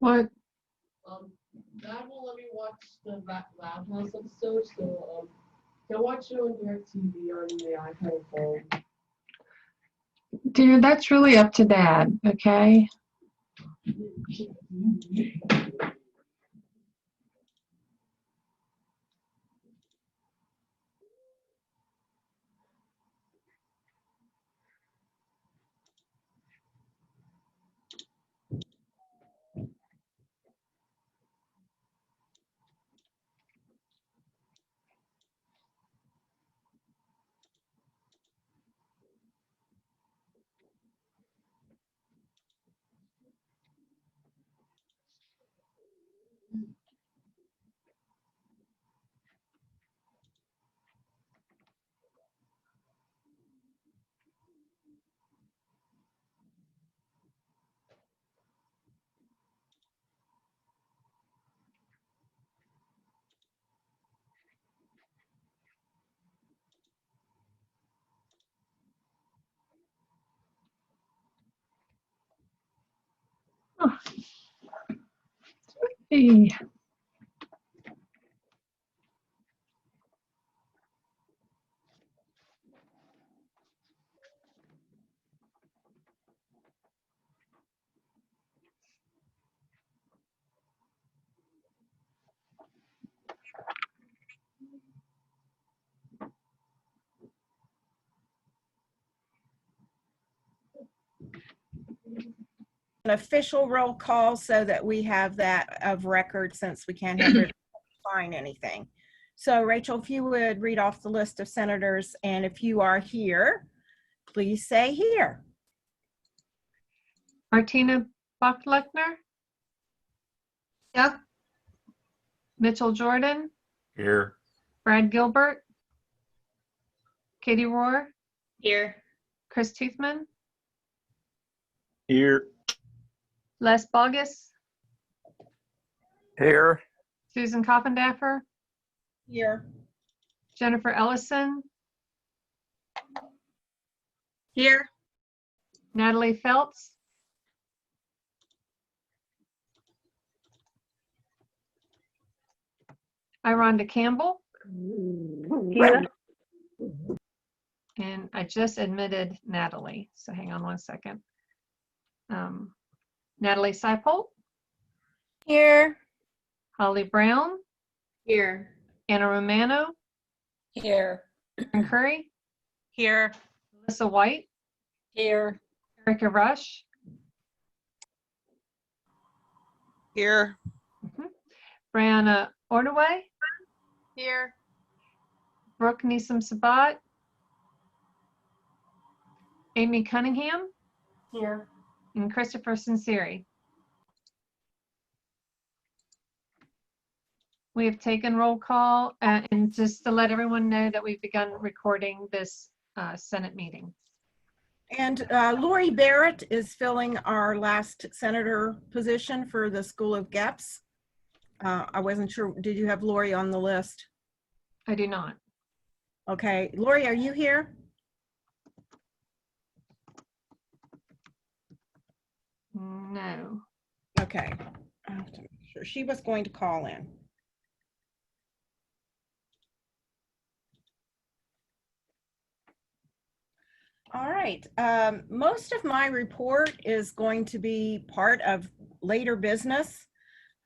What? Dad won't let me watch the Lab House episode, so can I watch it on DirecTV or on the iPhone phone? Dear, that's really up to Dad, okay? Oh. Hey. An official roll call so that we have that of record, since we can't have it sign anything. So Rachel, if you would read off the list of senators, and if you are here, please say here. Martina Buckleckner, Yep. Mitchell Jordan, Here. Brad Gilbert, Katie Rohr, Here. Chris Toothman, Here. Les Bogus, Here. Susan Koppendaffer, Here. Jennifer Ellison, Here. Natalie Phelps, Ironda Campbell, Here. and I just admitted Natalie, so hang on one second. Natalie Seipold, Here. Holly Brown, Here. Anna Romano, Here. Aaron Curry, Here. Melissa White, Here. Erica Rush, Here. Brianna Ordaway, Here. Brooke Neeson Sabat, Amy Cunningham, Here. and Christopher Sinceri. We have taken roll call, and just to let everyone know that we've begun recording this Senate meeting. And Lori Barrett is filling our last senator position for the School of GEPS. I wasn't sure, did you have Lori on the list? I do not. Okay, Lori, are you here? No. Okay, I have to make sure. She was going to call in. All right, most of my report is going to be part of later business,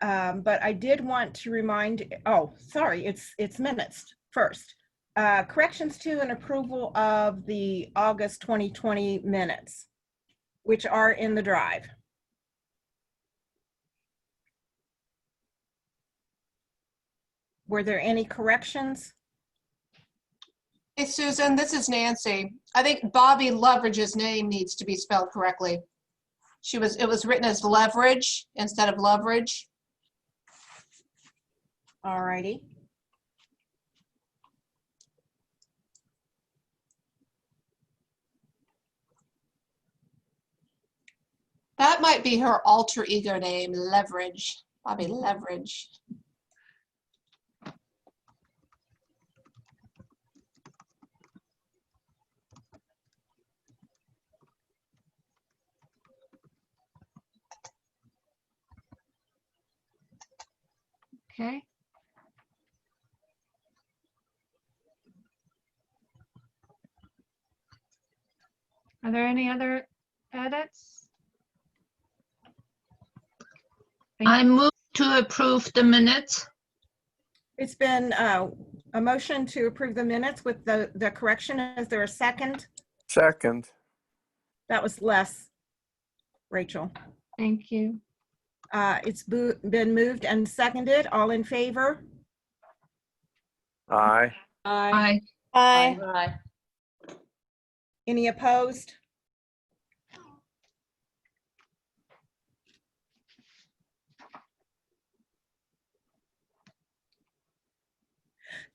but I did want to remind, oh, sorry, it's minutes first. Corrections to and approval of the August 2020 minutes, which are in the drive. Were there any corrections? Hey, Susan, this is Nancy. I think Bobby Leveridge's name needs to be spelled correctly. It was written as leverage instead of leverage. All righty. That might be her alter ego name, Leverage, Bobby Leveridge. Okay. Are there any other edits? I move to approve the minutes. It's been a motion to approve the minutes with the correction. Is there a second? Second. That was less, Rachel. Thank you. It's been moved and seconded. All in favor? Aye. Aye. Aye. Any opposed?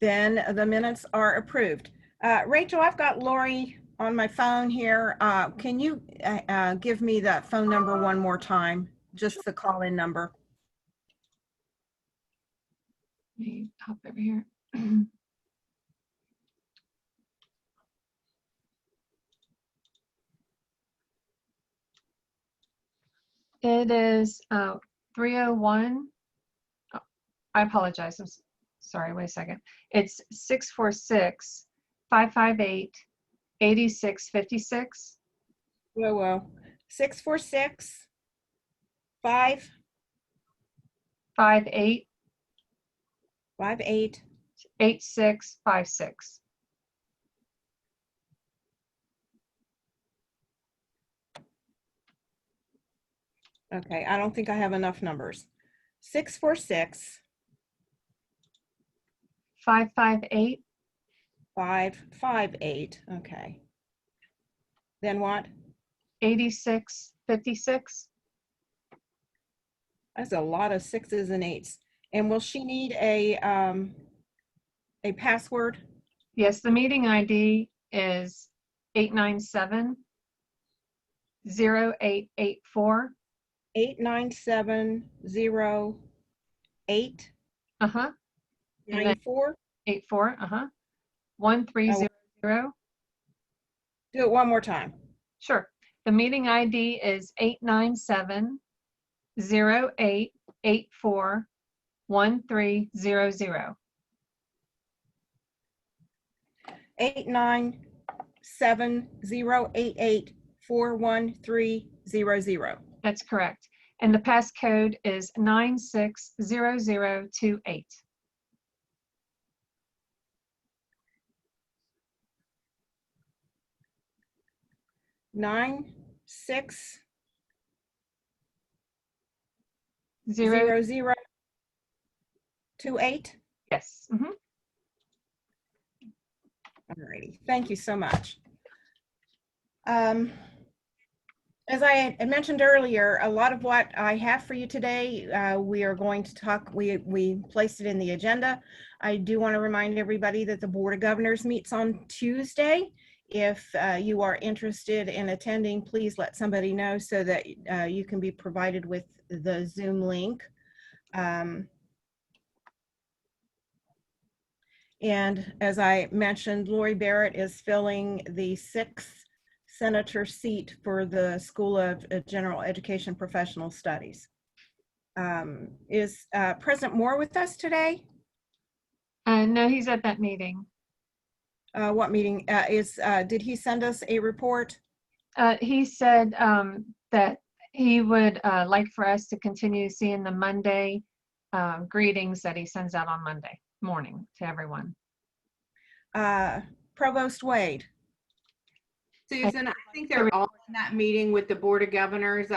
Then the minutes are approved. Rachel, I've got Lori on my phone here. Can you give me that phone number one more time? Just the call-in number. Let me hop over here. It is 301. Oh, I apologize. Sorry, wait a second. It's 646-558-8656. Whoa. 646 5 58 58. 8656. Okay, I don't think I have enough numbers. 646 558 558. Okay. Then what? 8656. That's a lot of sixes and eights. And will she need a password? Yes, the meeting ID is 897-0884. 8970894. Uh-huh. And then 84, 1300. Do it one more time. Sure. The meeting ID is 897-0884-1300. 897-088-41300. That's correct. And the passcode is 960028. 960028. Yes. Mhm. Alrighty, thank you so much. As I had mentioned earlier, a lot of what I have for you today, we are going to talk, we placed it in the agenda. I do want to remind everybody that the Board of Governors meets on Tuesday. If you are interested in attending, please let somebody know so that you can be provided with the Zoom link. And as I mentioned, Lori Barrett is filling the 6th senator seat for the School of General Education Professional Studies. Is President Moore with us today? No, he's at that meeting. What meeting? Did he send us a report? He said that he would like for us to continue seeing the Monday greetings that he sends out on Monday morning to everyone. Provost Wade. Susan, I think they're all in that meeting with the Board of Governors.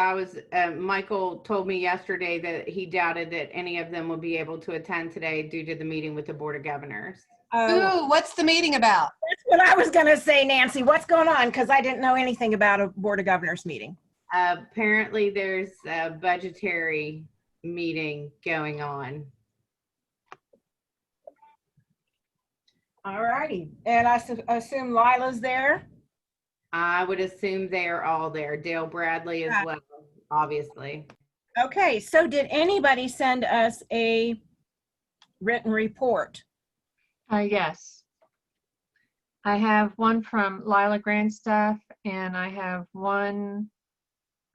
Michael told me yesterday that he doubted that any of them would be able to attend today due to the meeting with the Board of Governors. Ooh, what's the meeting about? That's what I was going to say, Nancy. What's going on? Because I didn't know anything about a Board of Governors meeting. Apparently there's a budgetary meeting going on. All righty. And I assume Lila's there? I would assume they are all there. Dale Bradley as well, obviously. Okay, so did anybody send us a written report? Yes. I have one from Lila Grandstaff, and I have one,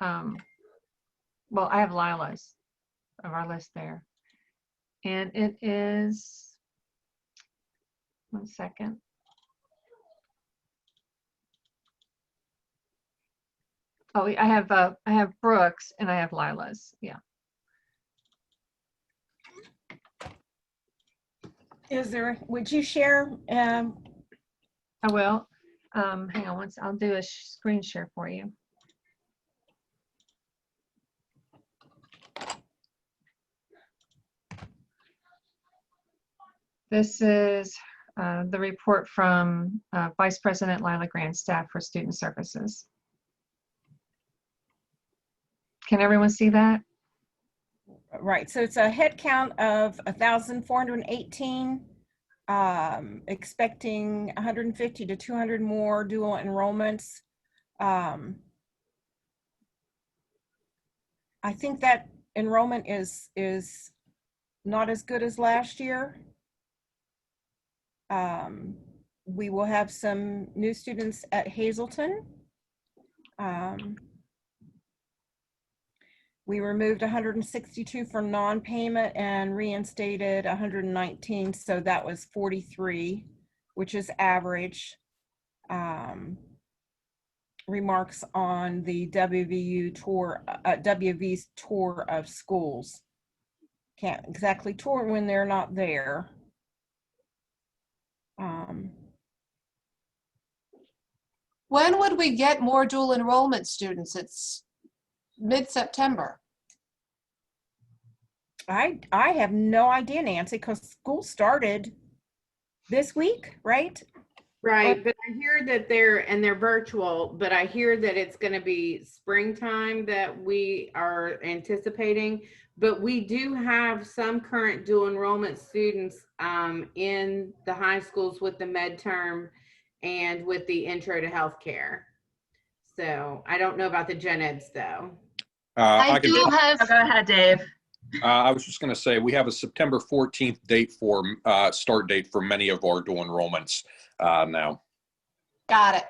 well, I have Lila's of our list there. And it is, 1 second. Oh, I have Brooks and I have Lila's. Yeah. Would you share? I will. Hang on once. I'll do a screen share for you. This is the report from Vice President Lila Grant, staff for Student Services. Can everyone see that? Right, so it's a head count of 1,418, expecting 150 to 200 more dual enrollments. I think that enrollment is not as good as last year. We will have some new students at Hazleton. We removed 162 for non-payment and reinstated 119, so that was 43, which is average. Remarks on the WVU's tour of schools. Can't exactly tour when they're not there. When would we get more dual enrollment students? It's mid-September. I have no idea, Nancy, because school started this week, right? Right, but I hear that they're virtual, but I hear that it's going to be springtime that we are anticipating. But we do have some current dual enrollment students in the high schools with the midterm and with the intro to healthcare. So I don't know about the gen eds though. I do have, Go ahead, Dave. I was just going to say, we have a September 14th date for start date for many of our dual enrollments now. Got it.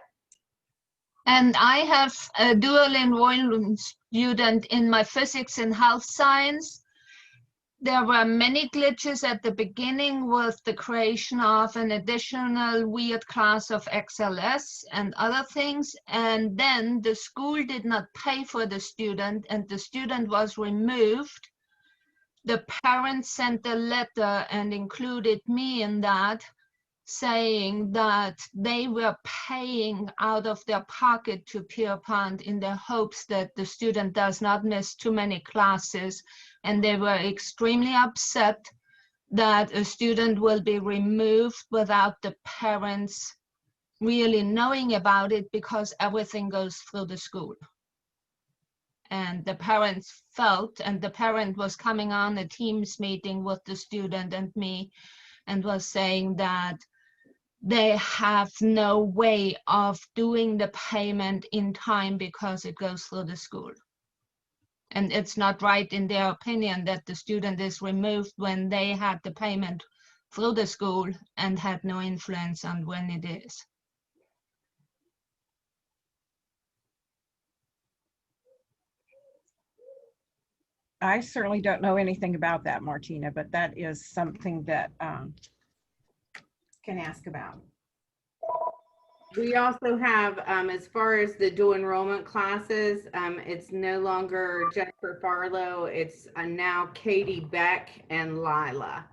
and I have a dual enrollment student in my physics and health science. There were many glitches at the beginning with the creation of an additional weird class of XLS and other things. And then the school did not pay for the student and the student was removed. The parents sent a letter and included me in that, saying that they were paying out of their pocket to Pierpont in the hopes that the student does not miss too many classes. And they were extremely upset that a student will be removed without the parents really knowing about it because everything goes through the school. And the parents felt, and the parent was coming on a Teams meeting with the student and me and was saying that they have no way of doing the payment in time because it goes through the school. And it's not right in their opinion that the student is removed when they had the payment through the school and had no influence on when it is. I certainly don't know anything about that, Martina, but that is something that can ask about. We also have, as far as the dual enrollment classes, it's no longer Jennifer Farlow, it's now Katie Beck and Lila.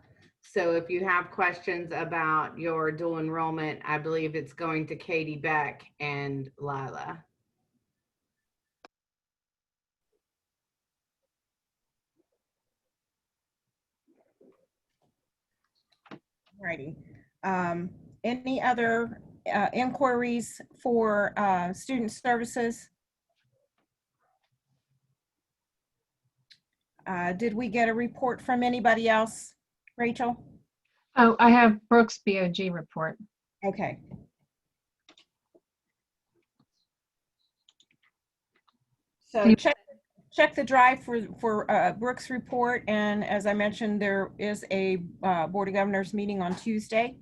So if you have questions about your dual enrollment, I believe it's going to Katie Beck and Lila. Alrighty. Any other inquiries for student services? Did we get a report from anybody else, Rachel? Oh, I have Brooks' BOG report. Okay. So check the drive for Brooks' report, and as I mentioned, there is a Board of Governors meeting on Tuesday.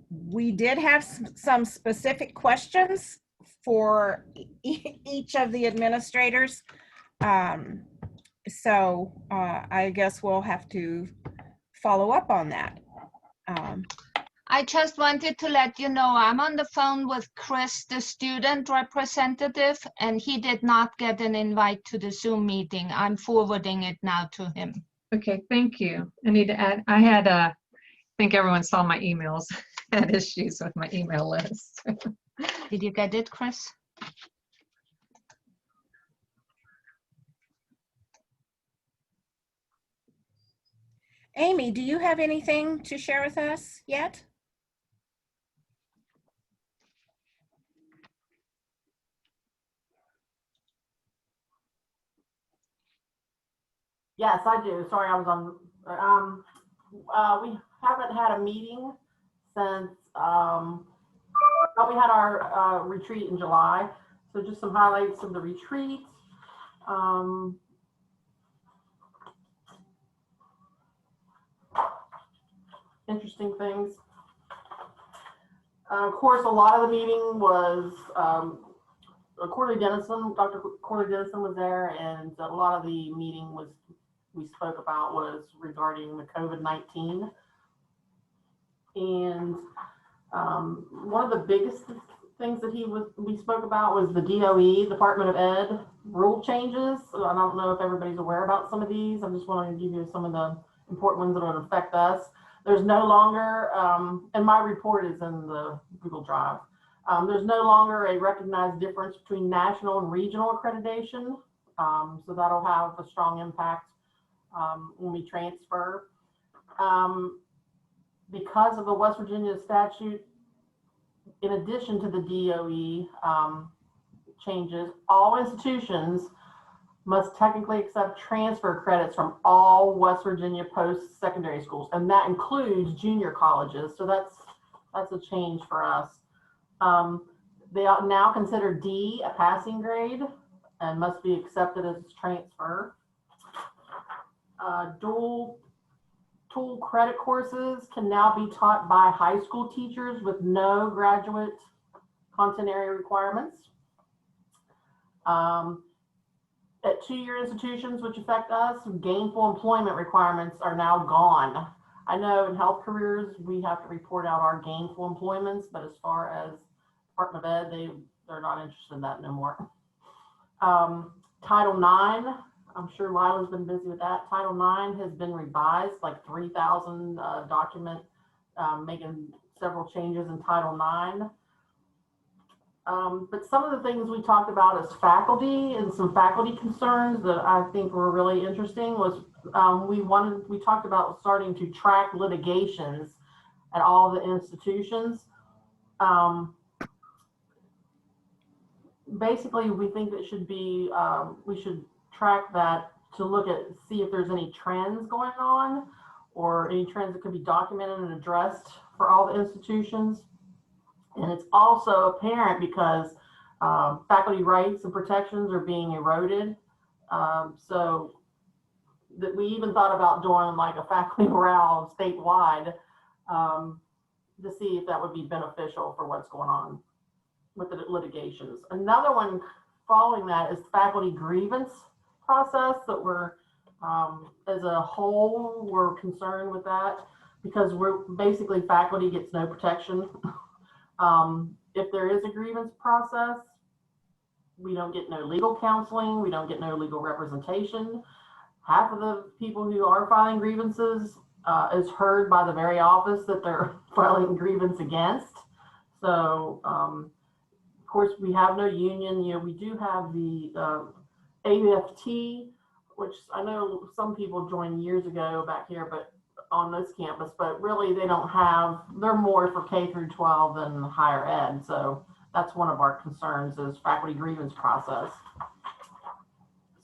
We did have some specific questions for each of the administrators. So I guess we'll have to follow up on that. I just wanted to let you know I'm on the phone with Chris, the student representative, and he did not get an invite to the Zoom meeting. I'm forwarding it now to him. Okay, thank you. I need to add, I think everyone saw my emails. I had issues with my email list. Did you get it, Chris? Amy, do you have anything to share with us yet? Yes, I do. Sorry, I was on. We haven't had a meeting since we had our retreat in July. So just some highlights of the retreat. Interesting things. Of course, a lot of the meeting was Corley Dennison. Dr. Corley Dennison was there, and a lot of the meeting we spoke about was regarding the COVID-19. And one of the biggest things that we spoke about was the DOE, Department of Ed, rule changes. So I don't know if everybody's aware about some of these. I'm just wanting to give you some of the important ones that would affect us. There's no longer, and my report is in the Google Drive. There's no longer a recognized difference between national and regional accreditation. So that'll have a strong impact when we transfer. Because of the West Virginia statute, in addition to the DOE changes, all institutions must technically accept transfer credits from all West Virginia post-secondary schools, and that includes junior colleges. So that's a change for us. They are now consider D a passing grade and must be accepted as transfer. Dual credit courses can now be taught by high school teachers with no graduate content area requirements. At two-year institutions, which affect us, gainful employment requirements are now gone. I know in health careers, we have to report out our gainful employments, but as far as Department of Ed, they're not interested in that no more. Title IX, I'm sure Lila's been busy with that. Title IX has been revised, like 3,000 document, making several changes in Title IX. But some of the things we talked about as faculty and some faculty concerns that I think were really interesting was we talked about starting to track litigations at all the institutions. Basically, we think that should be, we should track that to look at, see if there's any trends going on or any trends that could be documented and addressed for all the institutions. And it's also apparent because faculty rights and protections are being eroded. So that we even thought about doing like a faculty morale statewide to see if that would be beneficial for what's going on with the litigations. Another one following that is faculty grievance process that we're, as a whole, we're concerned with that because we're basically faculty gets no protection. If there is a grievance process, we don't get no legal counseling, we don't get no legal representation. Half of the people who are filing grievances is heard by the very office that they're filing grievance against. So, of course, we have no union. You know, we do have the AFT, which I know some people joined years ago back here, but on this campus, but really they don't have, they're more for K through 12 than higher ed. So that's one of our concerns is faculty grievance process.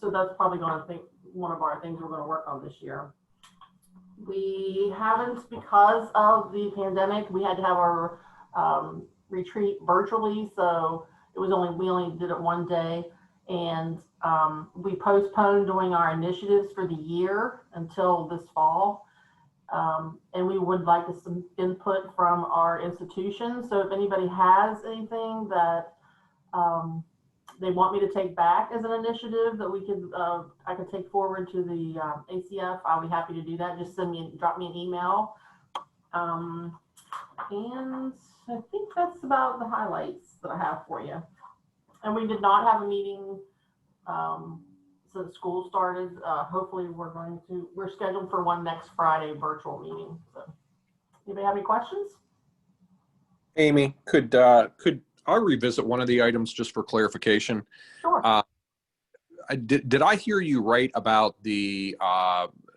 So that's probably going to think one of our things we're going to work on this year. We haven't, because of the pandemic, we had to have our retreat virtually. So it was only, we only did it one day. And we postponed doing our initiatives for the year until this fall. And we would like some input from our institutions. So if anybody has anything that they want me to take back as an initiative that we could, I could take forward to the ACF. I'll be happy to do that. Just drop me an email. And I think that's about the highlights that I have for you. And we did not have a meeting since school started. Hopefully we're scheduled for one next Friday, virtual meeting. So anybody have any questions? Amy, could I revisit one of the items just for clarification? Sure. Did I hear you right about the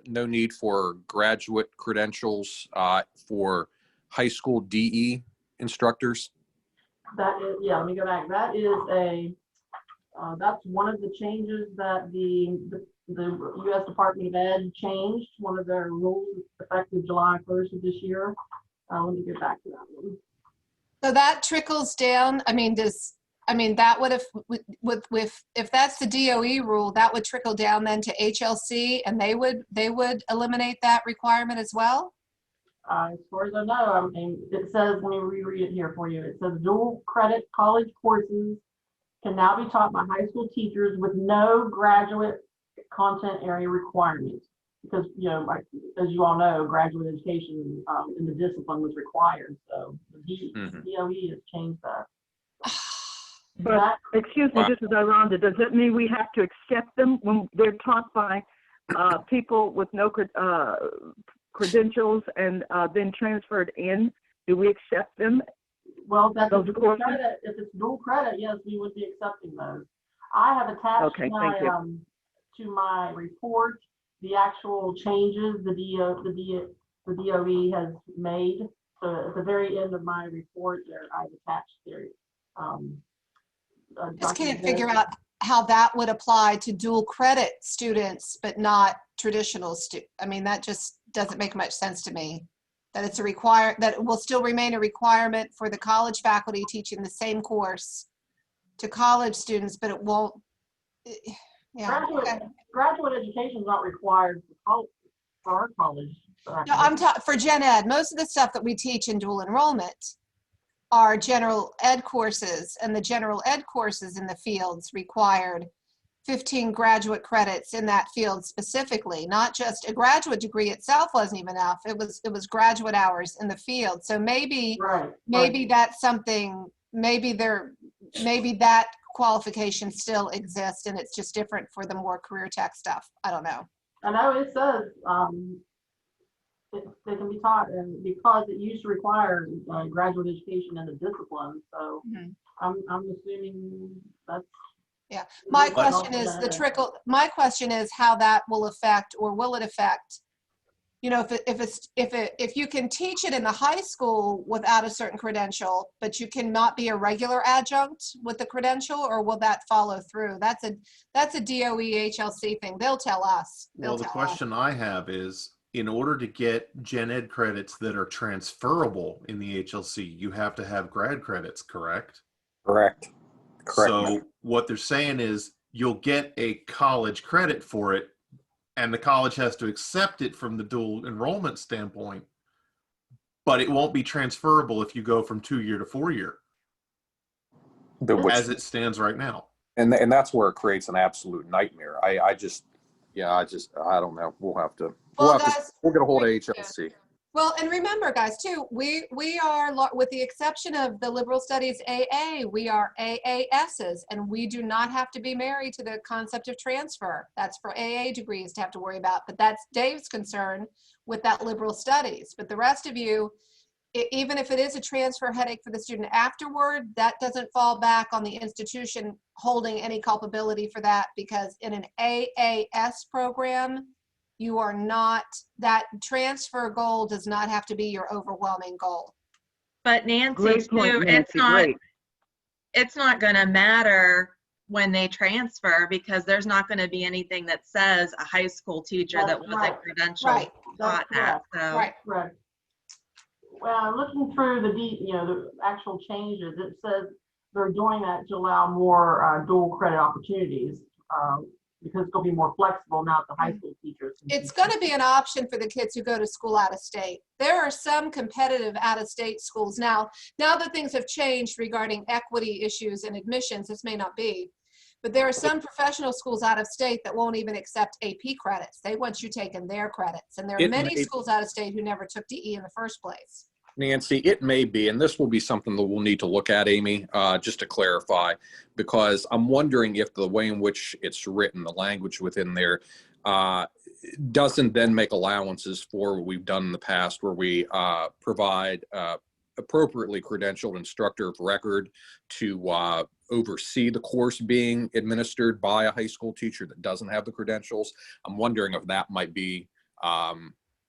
no need for graduate credentials for high school DE instructors? That is, yeah, let me go back. That is that's one of the changes that the U.S. Department of Ed changed. One of their rules effective July 1st of this year. Let me get back to that one. So that trickles down. I mean, that would have, if that's the DOE rule, that would trickle down then to HLC, and they would eliminate that requirement as well? As far as I know, I mean, it says, let me reread it here for you. It says dual credit college courses can now be taught by high school teachers with no graduate content area requirements. Because, you know, like, as you all know, graduate education in the discipline was required. So the DOE has changed that. But excuse me, this is Aranda. Does that mean we have to accept them when they're taught by people with no credentials and then transferred in? Do we accept them? Well, that's those dual credit. If it's dual credit, yes, we would be accepting those. I have attached to my report the actual changes the DOE has made. So at the very end of my report, there I've attached their. Just can't figure out how that would apply to dual credit students, but not traditional students. I mean, that just doesn't make much sense to me. That it's that it will still remain a requirement for the college faculty teaching the same course to college students, but it won't. Yeah. Graduate education is not required for our college. No, I'm talking for gen ed. Most of the stuff that we teach in dual enrollment are general ed courses, and the general ed courses in the fields required 15 graduate credits in that field specifically. Not just a graduate degree itself wasn't even enough. It was graduate hours in the field. So maybe that's something. Maybe that qualification still exists, and it's just different for the more career tech stuff. I don't know. I know it says they can be taught, and because it used to require graduate education in the discipline. So I'm assuming that's. Yeah. My question is my question is how that will affect, or will it affect, you know, if you can teach it in the high school without a certain credential, but you cannot be a regular adjunct with the credential, or will that follow through? That's a DOE HLC thing. They'll tell us. Well, the question I have is, in order to get gen ed credits that are transferable in the HLC, you have to have grad credits, correct? Correct. So what they're saying is you'll get a college credit for it, and the college has to accept it from the dual enrollment standpoint, but it won't be transferable if you go from 2-year to 4-year, as it stands right now. And that's where it creates an absolute nightmare. I don't know. We'll get a hold of HLC. Well, and remember, guys, too, we are, with the exception of the liberal studies AA, we are AASs, and we do not have to be married to the concept of transfer. That's for AA degrees to have to worry about, but that's Dave's concern with that liberal studies. But the rest of you, even if it is a transfer headache for the student afterward, that doesn't fall back on the institution holding any culpability for that, because in an AAS program, you are not, that transfer goal does not have to be your overwhelming goal. But Nancy, Great point, too, Nancy, it's not going to matter when they transfer, because there's not going to be anything that says a high school teacher that wasn't credentialed taught that. So. Right. Well, looking through the actual changes, it says they're doing that to allow more dual credit opportunities. because it's going to be more flexible now that the high school teachers. It's going to be an option for the kids who go to school out of state. There are some competitive out of state schools now. Now that things have changed regarding equity issues and admissions, this may not be, but there are some professional schools out of state that won't even accept AP credits. They want you taking their credits. And there are many schools out of state who never took DE in the first place. Nancy, it may be, and this will be something that we'll need to look at, Amy, just to clarify, because I'm wondering if the way in which it's written, the language within there, doesn't then make allowances for what we've done in the past, where we provide appropriately credentialed instructor of record to oversee the course being administered by a high school teacher that doesn't have the credentials. I'm wondering if that might be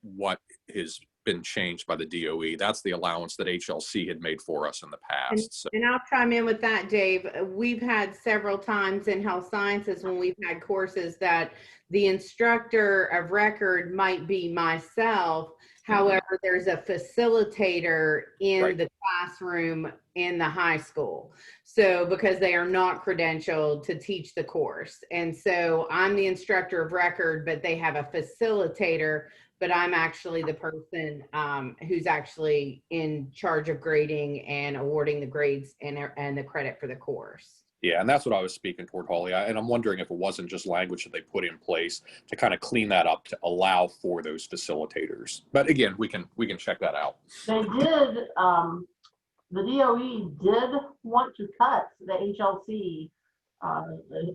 what is been changed by the DOE. That's the allowance that HLC had made for us in the past. And I'll chime in with that, Dave. We've had several times in health sciences when we've had courses that the instructor of record might be myself. However, there's a facilitator in the classroom in the high school. So because they are not credentialed to teach the course. And so I'm the instructor of record, but they have a facilitator, but I'm actually the person who's actually in charge of grading and awarding the grades and the credit for the course. Yeah, and that's what I was speaking toward, Holly. And I'm wondering if it wasn't just language that they put in place to kind of clean that up to allow for those facilitators. But again, we can check that out. They did, the DOE did want to cut the HLC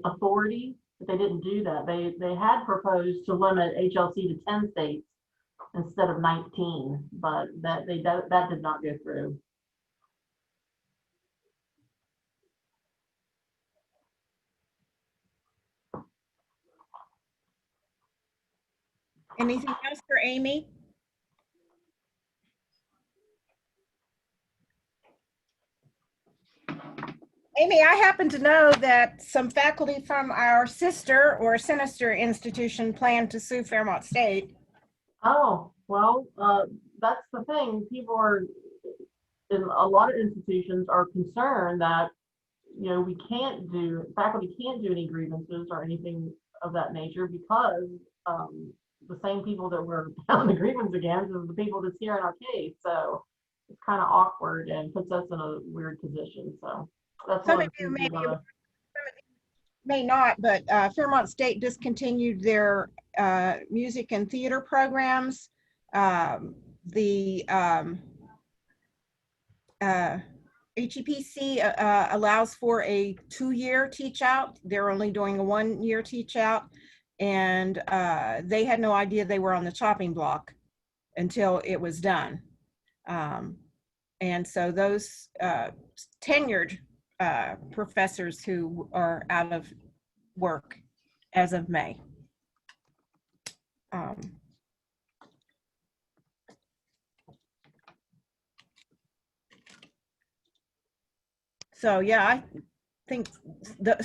authority, but they didn't do that. They had proposed to limit HLC to 10 states instead of 19, but that did not go through. Anything else for Amy? Amy, I happen to know that some faculty from our sister or sinister institution plan to sue Fairmont State. Oh, well, that's the thing. People are, in a lot of institutions, are concerned that, you know, faculty can't do any grievances or anything of that nature because the same people that we're filing the grievance against is the people that's hearing our case. So it's kind of awkward and puts us in a weird position. So that's Some one of of you the may not, but Fairmont State discontinued their music and theater programs. The HEPC allows for a 2-year teach out. They're only doing a 1-year teach out. And they had no idea they were on the chopping block until it was done. And so those tenured professors who are out of work as of May. So yeah, I think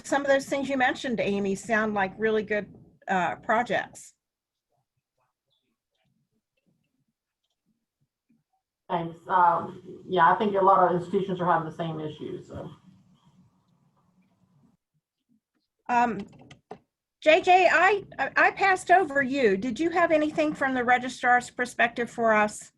some of those things you mentioned, Amy, sound like really good projects. Thanks. Yeah, I think a lot of institutions are having the same issues. So. JJ, I passed over you. Did you have anything from the registrar's perspective for us?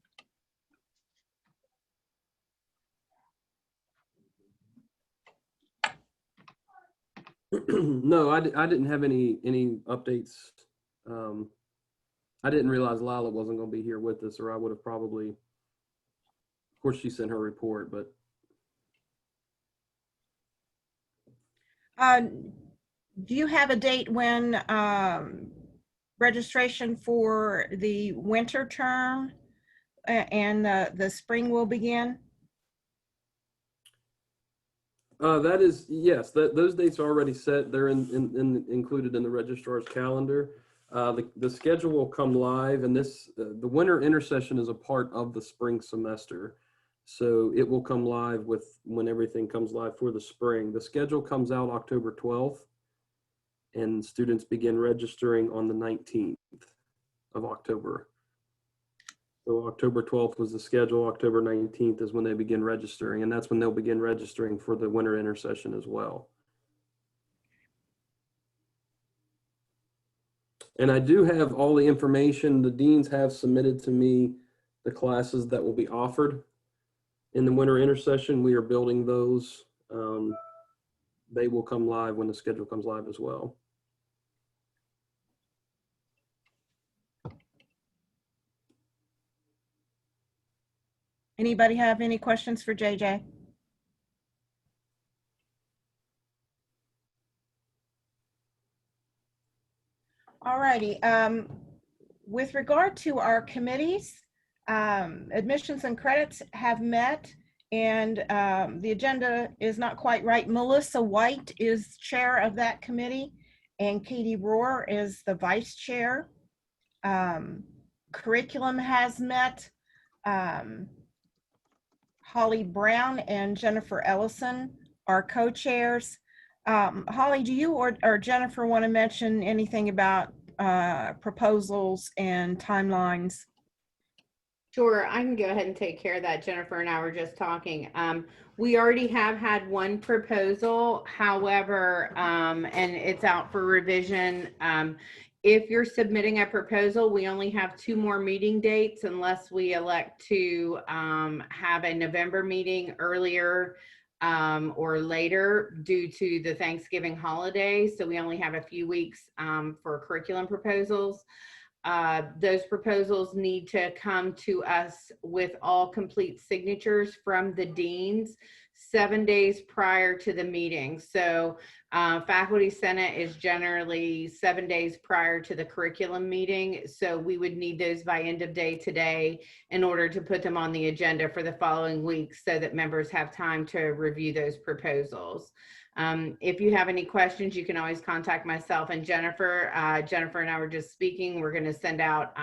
No, I didn't have any updates. I didn't realize Lila wasn't going to be here with us, or I would have probably. Of course, she sent her report, but. Do you have a date when registration for the winter term and the spring will begin? That is, yes, those dates are already set. They're included in the registrar's calendar. The schedule will come live, and the winter intersession is a part of the spring semester. So it will come live when everything comes live for the spring. The schedule comes out October 12th, and students begin registering on the 19th of October. So October 12th was the schedule. October 19th is when they begin registering, and that's when they'll begin registering for the winter intersession as well. And I do have all the information. The deans have submitted to me the classes that will be offered in the winter intersession. We are building those. They will come live when the schedule comes live as well. Anybody have any questions for JJ? All righty. With regard to our committees, admissions and credits have met, and the agenda is not quite right. Melissa White is chair of that committee, and Katie Rohr is the vice chair. Curriculum has met. Holly Brown and Jennifer Ellison are co-chairs. Holly, do you or Jennifer want to mention anything about proposals and timelines? Sure, I can go ahead and take care of that. Jennifer and I were just talking. We already have had one proposal, however, and it's out for revision. If you're submitting a proposal, we only have 2 more meeting dates unless we elect to have a November meeting earlier or later due to the Thanksgiving holiday. So we only have a few weeks for curriculum proposals. Those proposals need to come to us with all complete signatures from the deans 7 days prior to the meeting. So Faculty Senate is generally 7 days prior to the curriculum meeting. So we would need those by end of day today in order to put them on the agenda for the following week so that members have time to review those proposals. If you have any questions, you can always contact myself and Jennifer. Jennifer and I were just speaking. We're going to send out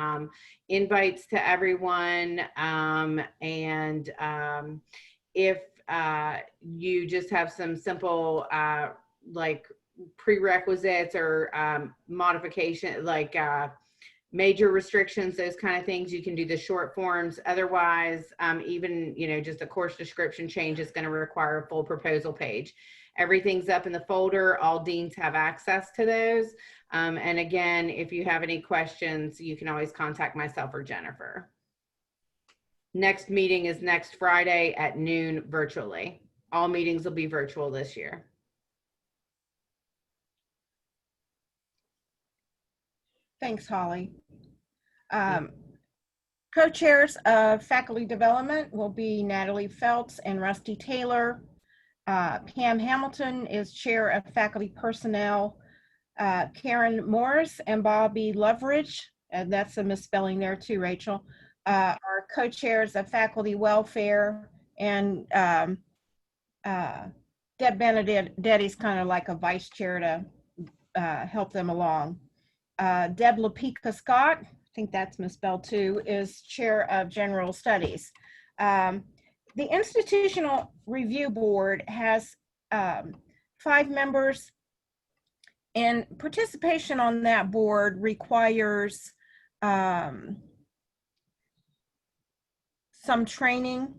invites to everyone. If you just have some simple like prerequisites or modification, like major restrictions, those kind of things, you can do the short forms. Otherwise, even, you know, just a course description change is going to require a full proposal page. Everything's up in the folder. All deans have access to those. And again, if you have any questions, you can always contact myself or Jennifer. Next meeting is next Friday at noon virtually. All meetings will be virtual this year. Thanks, Holly. Co-chairs of faculty development will be Natalie Feltz and Rusty Taylor. Pam Hamilton is chair of faculty personnel. Karen Morris and Bobby Loveridge, and that's a misspelling there too, Rachel, are co-chairs of faculty welfare, and Deb Benedetti's kind of like a vice chair to help them along. Deb LaPica Scott, I think that's misspelled too, is chair of general studies. The Institutional Review Board has 5 members, and participation on that board requires some training.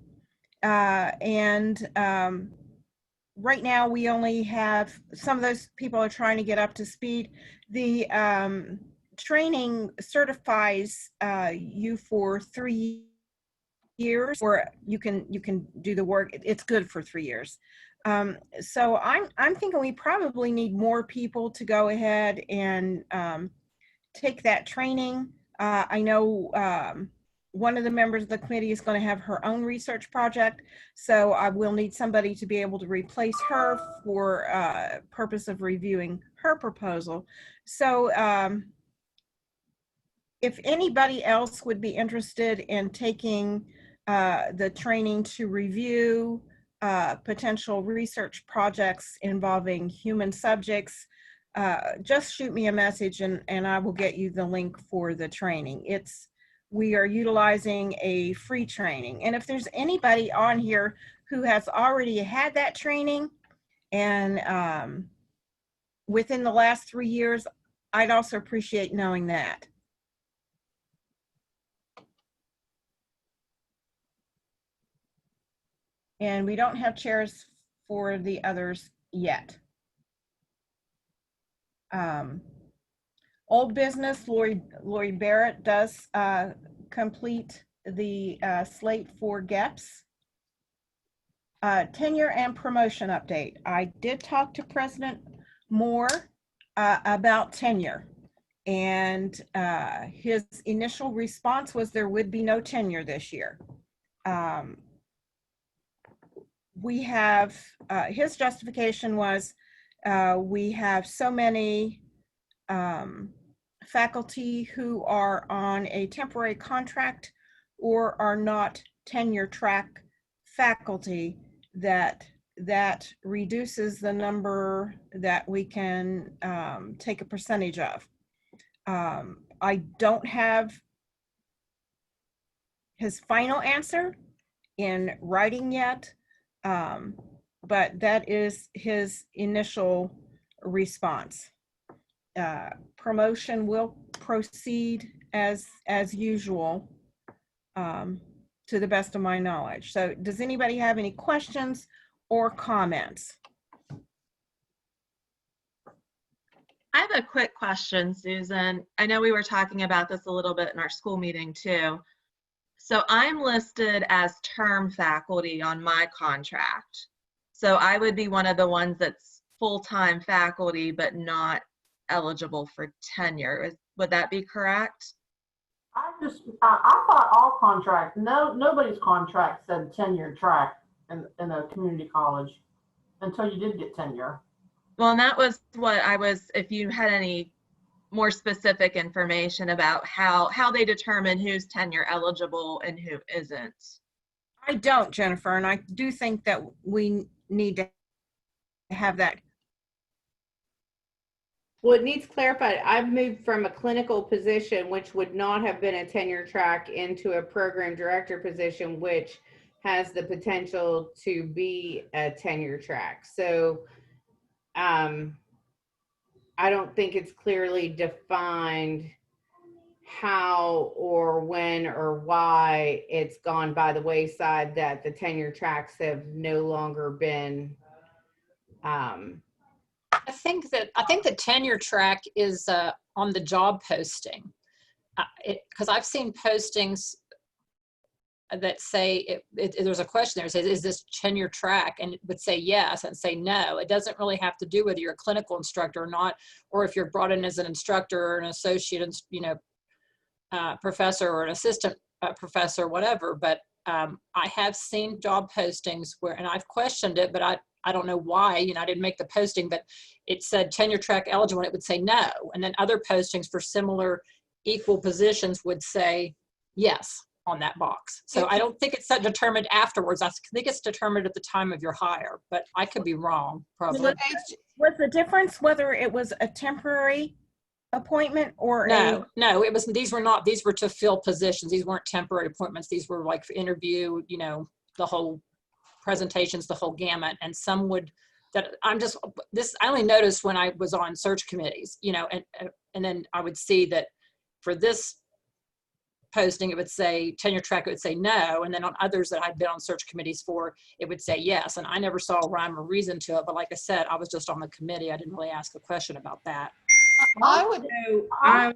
Right now we only have, some of those people are trying to get up to speed. The training certifies you for 3 years, or you can do the work. It's good for 3 years. So I'm thinking we probably need more people to go ahead and take that training. I know one of the members of the committee is going to have her own research project, so I will need somebody to be able to replace her for purpose of reviewing her proposal. So if anybody else would be interested in taking the training to review potential research projects involving human subjects, just shoot me a message and I will get you the link for the training. We are utilizing a free training. And if there's anybody on here who has already had that training and within the last 3 years, I'd also appreciate knowing that. And we don't have chairs for the others yet. Old business, Lori Barrett does complete the slate for GEPS. Tenure and promotion update. I did talk to President Moore about tenure, and his initial response was there would be no tenure this year. We have, his justification was we have so many faculty who are on a temporary contract or are not tenure track faculty that reduces the number that we can take a percentage of. I don't have his final answer in writing yet, but that is his initial response. Promotion will proceed as usual, to the best of my knowledge. So does anybody have any questions or comments? I have a quick question, Susan. I know we were talking about this a little bit in our school meeting too. So I'm listed as term faculty on my contract. So I would be one of the ones that's full-time faculty, but not eligible for tenure. Would that be correct? I thought all contracts, nobody's contract said tenure track in a community college until you did get tenure. Well, and that was what I was, if you had any more specific information about how they determine who's tenure eligible and who isn't. I don't, Jennifer, and I do think that we need to have that. Well, it needs clarified. I've moved from a clinical position, which would not have been a tenure track, into a program director position, which has the potential to be a tenure track. So I don't think it's clearly defined how or when or why it's gone by the wayside that the tenure tracks have no longer been. I think the tenure track is on the job posting, because I've seen postings that say there's a question there, says, is this tenure track? And it would say yes and say no. It doesn't really have to do whether you're a clinical instructor or not, or if you're brought in as an instructor or an associate, professor or an assistant professor, whatever. But I have seen job postings where, and I've questioned it, but I don't know why, I didn't make the posting, but it said tenure track eligible and it would say no. And then other postings for similar equal positions would say yes on that box. So I don't think it's determined afterwards. I think it's determined at the time of your hire, but I could be wrong, probably. Was the difference whether it was a temporary appointment or no, it was, these were to fill positions. These weren't temporary appointments. These were like for interview, the whole presentations, the whole gamut. And some would, I only noticed when I was on search committees, and then I would see that for this posting, it would say tenure track, it would say no. And then on others that I'd been on search committees for, it would say yes. And I never saw a rhyme or reason to it. But like I said, I was just on the committee. I didn't really ask a question about that. I'm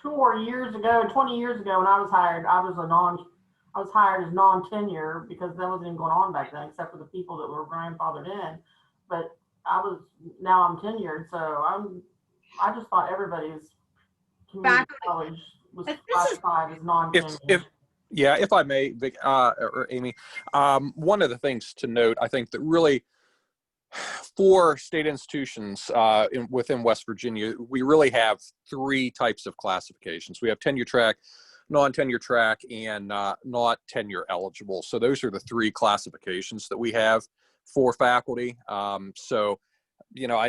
sure years ago, 20 years ago when I was hired, I was hired as non-tenure because that wasn't even going on back then, except for the people that were grandfathered in. But now I'm tenured, so I just thought everybody's community college was classified as non-tenure. If I may, Vic, or Amy, one of the things to note, I think that really for state institutions within West Virginia, we really have three types of classifications. We have tenure track, non-tenure track, and not tenure eligible. So those are the three classifications that we have for faculty. I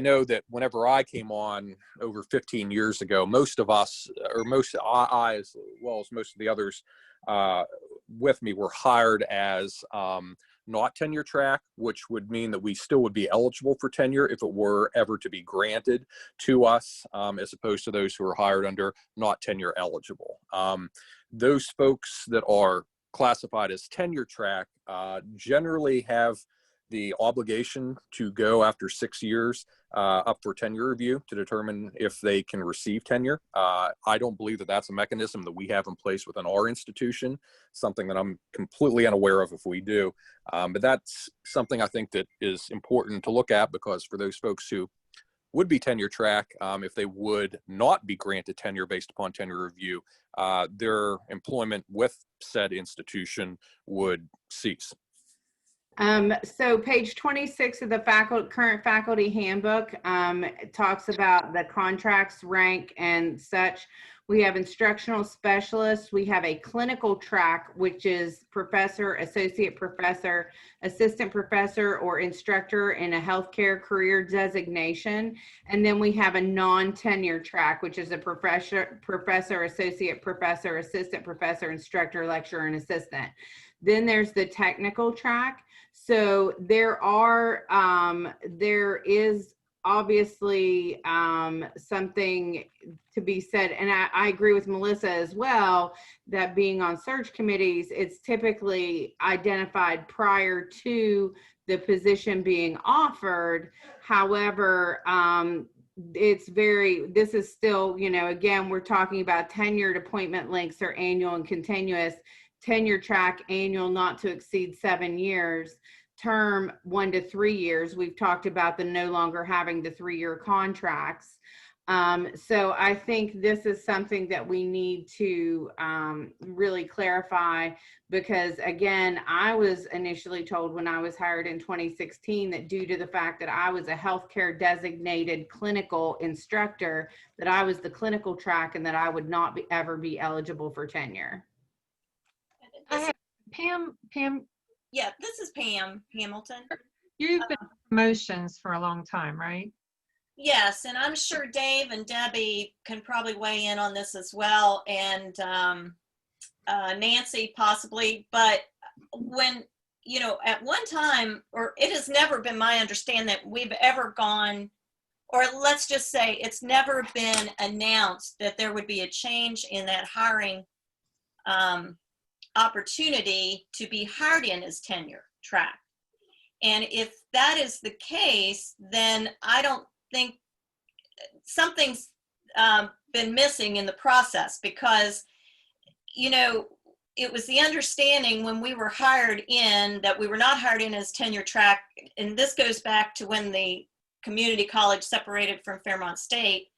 know that whenever I came on over 15 years ago, most of us, or I as well as most of the others with me, were hired as not tenure track, which would mean that we still would be eligible for tenure if it were ever to be granted to us, as opposed to those who are hired under not tenure eligible. Those folks that are classified as tenure track generally have the obligation to go after 6 years up for tenure review to determine if they can receive tenure. I don't believe that that's a mechanism that we have in place within our institution, something that I'm completely unaware of if we do. But that's something I think that is important to look at, because for those folks who would be tenure track, if they would not be granted tenure based upon tenure review, their employment with said institution would cease. So page 26 of the current faculty handbook talks about the contracts, rank, and such. We have instructional specialists. We have a clinical track, which is professor, associate professor, assistant professor, or instructor in a healthcare career designation. And then we have a non-tenure track, which is a professor, associate professor, assistant professor, instructor, lecturer, and assistant. Then there's the technical track. So there is obviously something to be said, and I agree with Melissa as well, that being on search committees, it's typically identified prior to the position being offered. However, this is still, again, we're talking about tenured appointment lengths are annual and continuous. Tenure track, annual, not to exceed 7 years. Term, 1 to 3 years. We've talked about the no longer having the 3-year contracts. So I think this is something that we need to really clarify, because again, I was initially told when I was hired in 2016 that due to the fact that I was a healthcare designated clinical instructor, that I was the clinical track and that I would not ever be eligible for tenure. Pam, Yeah, this is Pam Hamilton. you've been in promotions for a long time, right? Yes, and I'm sure Dave and Debbie can probably weigh in on this as well, and Nancy possibly. But when, at one time, or it has never been my understanding that we've ever gone, or let's just say it's never been announced that there would be a change in that hiring opportunity to be hired in as tenure track. And if that is the case, then I don't think something's been missing in the process, because it was the understanding when we were hired in that we were not hired in as tenure track, and this goes back to when the community college separated from Fairmont State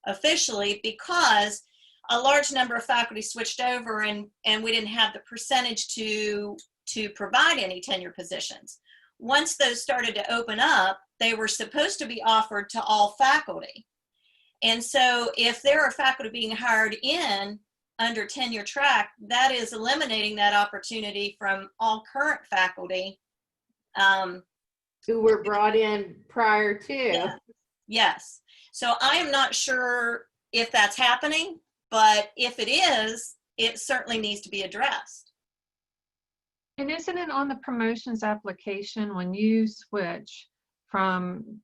officially, because a large number of faculty switched over, and we didn't have the percentage to provide any tenure positions. Once those started to open up, they were supposed to be offered to all faculty. And so if there are faculty being hired in under tenure track, that is eliminating that opportunity from all current faculty. Who were brought in prior to. Yeah. Yes. So I am not sure if that's happening, but if it is, it certainly needs to be addressed. And isn't it on the promotions application when you switch from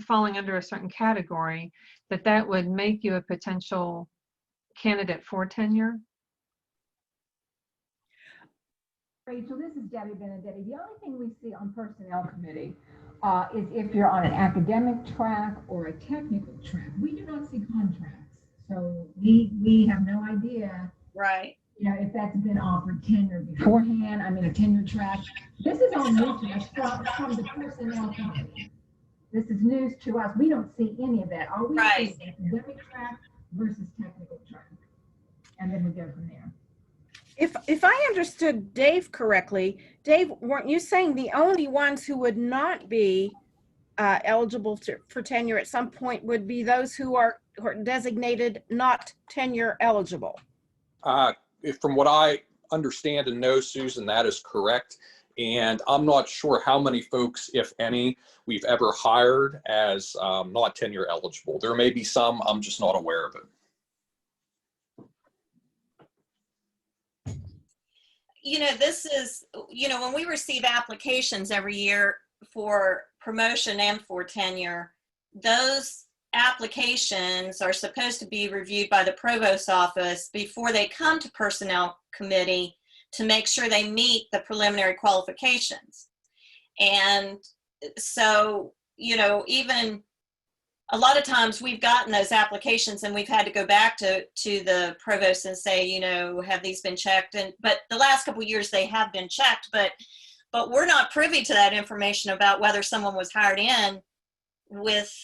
falling under a certain category, that would make you a potential candidate for tenure? Rachel, this is Debbie Benedetti. The only thing we see on personnel committee is if you're on an academic track or a technical track. We do not see contracts. So we have no idea, right? If that's been offered tenure beforehand. I mean, a tenure track. This is all new to us from the personnel committee. This is news to us. We don't see any of that. All we see is academic track versus technical track, and then we go from there. If I understood Dave correctly, Dave, weren't you saying the only ones who would not be eligible for tenure at some point would be those who are designated not tenure eligible? From what I understand and know, Susan, that is correct. And I'm not sure how many folks, if any, we've ever hired as not tenure eligible. There may be some, I'm just not aware of it. This is, when we receive applications every year for promotion and for tenure, those applications are supposed to be reviewed by the provost's office before they come to personnel committee to make sure they meet the preliminary qualifications. And so, you know, even a lot of times we've gotten those applications and we've had to go back to the provost and say, you know, have these been checked? But the last couple of years they have been checked, but we're not privy to that information about whether someone was hired in with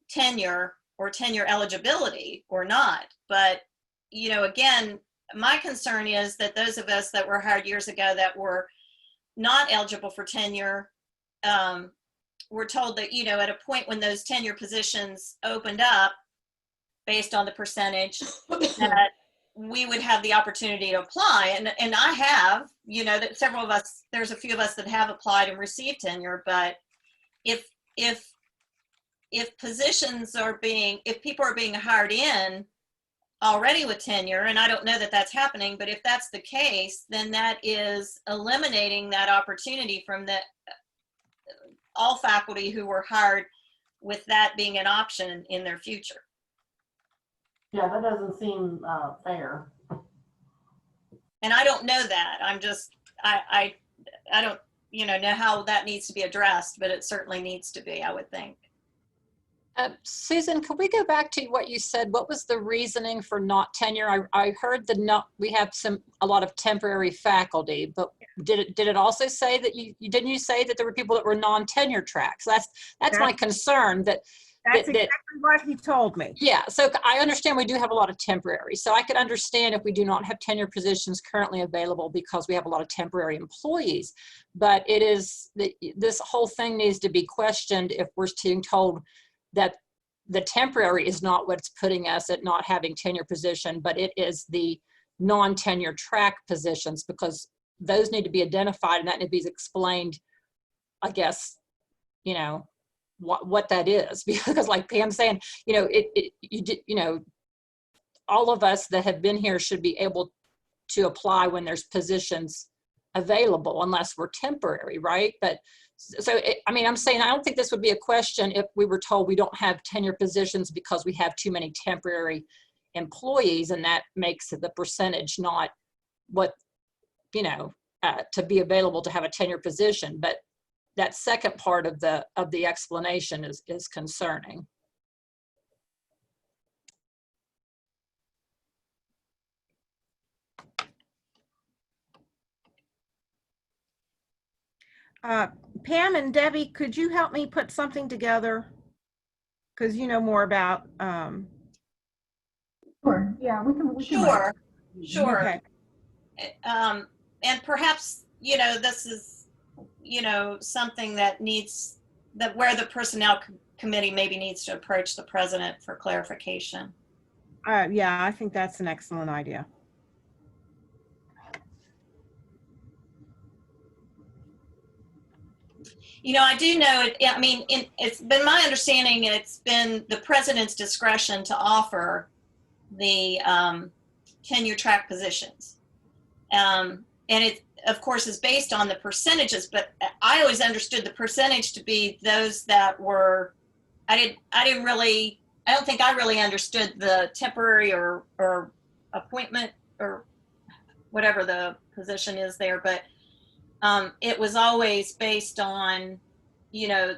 tenure or tenure eligibility or not. But, you know, again, my concern is that those of us that were hired years ago that were not eligible for tenure, we're told that, you know, at a point when those tenure positions opened up based on the percentage, that we would have the opportunity to apply. And I have, you know, that several of us, there's a few of us that have applied and received tenure, but if positions are being, if people are being hired in already with tenure, and I don't know that that's happening, but if that's the case, then that is eliminating that opportunity from the all faculty who were hired with that being an option in their future. Yeah, that doesn't seem fair. And I don't know that. I'm just, I don't, you know how that needs to be addressed, but it certainly needs to be, I would think. Susan, could we go back to what you said? What was the reasoning for not tenure? I heard we have a lot of temporary faculty, but did it also say that didn't you say that there were people that were non-tenure tracks? That's my concern. That's exactly what he told me. Yeah, so I understand we do have a lot of temporary. So I could understand if we do not have tenure positions currently available because we have a lot of temporary employees. But it is this whole thing needs to be questioned if we're being told that the temporary is not what's putting us at not having tenure position, but it is the non-tenure track positions, because those need to be identified and that need to be explained, I guess, you know, what that is. Because like Pam's saying, you know, all of us that have been here should be able to apply when there's positions available, unless we're temporary, right? But so, I mean, I'm saying I don't think this would be a question if we were told we don't have tenure positions because we have too many temporary employees, and that makes the percentage not what, you know, to be available to have a tenure position. But that second part of the explanation is concerning. Pam and Debbie, could you help me put something together? Because you know more about. Sure. Yeah, we can. Sure. Okay. And perhaps, you know, this is, you know, something that where the personnel committee maybe needs to approach the president for clarification. Yeah, I think that's an excellent idea. You know, I do know it. I mean, it's been my understanding it's been the president's discretion to offer the tenure track positions. And it, of course, is based on the percentages, but I always understood the percentage to be those that were, I don't think I really understood the temporary or appointment or whatever the position is there, but it was always based on, you know,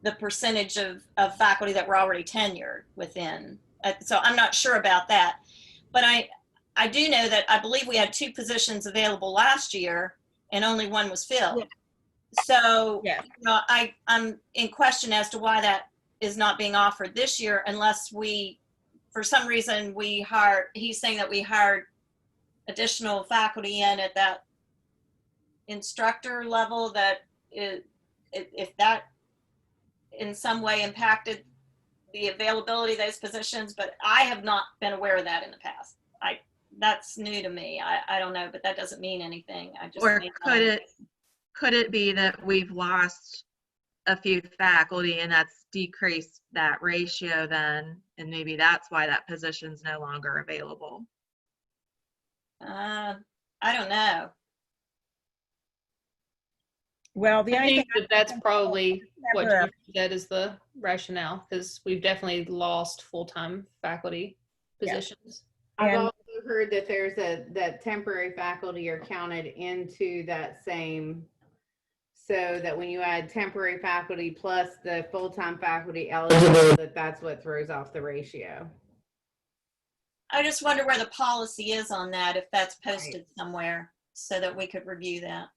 the percentage of faculty that were already tenured within. So I'm not sure about that, but I do know that I believe we had 2 positions available last year and only 1 was filled. Yeah. So, yeah. You know, I'm in question as to why that is not being offered this year, unless we, for some reason, he's saying that we hired additional faculty in at that instructor level, that if that in some way impacted the availability of those positions, but I have not been aware of that in the past. That's new to me. I don't know, but that doesn't mean anything. I just or could it be that we've lost a few faculty and that's decreased that ratio then, and maybe that's why that position's no longer available? I don't know. Well, I think that's probably what you said is the rationale, because we've definitely lost full-time faculty positions. I've also heard that there's that temporary faculty are counted into that same so that when you add temporary faculty plus the full-time faculty eligible, that's what throws off the ratio. I just wonder where the policy is on that, if that's posted somewhere so that we could review that.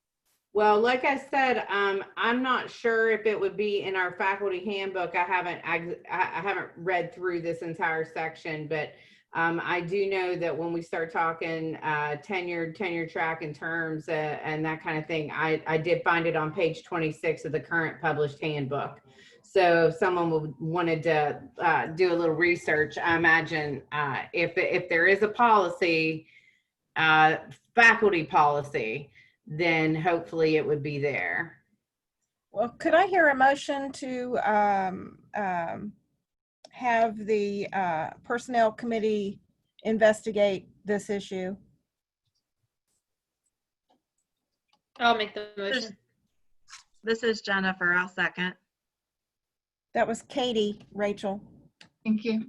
Well, like I said, I'm not sure if it would be in our faculty handbook. I haven't read through this entire section, but I do know that when we start talking tenure track and terms and that kind of thing, I did find it on page 26 of the current published handbook. So if someone wanted to do a little research, I imagine if there is a policy, faculty policy, then hopefully it would be there. Well, could I hear a motion to have the Personnel Committee investigate this issue? I'll make the motion. This is Jennifer. I'll second. That was Katie, Rachel. Thank you.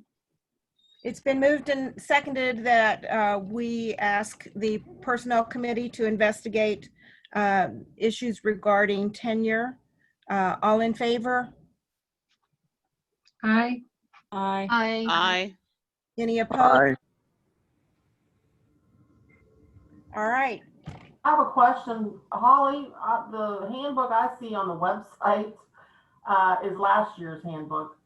It's been moved and seconded that we ask the Personnel Committee to investigate issues regarding tenure. All in favor? Aye. Aye. Aye. Aye. Any opposed? Aye. All right. I have a question. Holly, the handbook I see on the website is last year's handbook.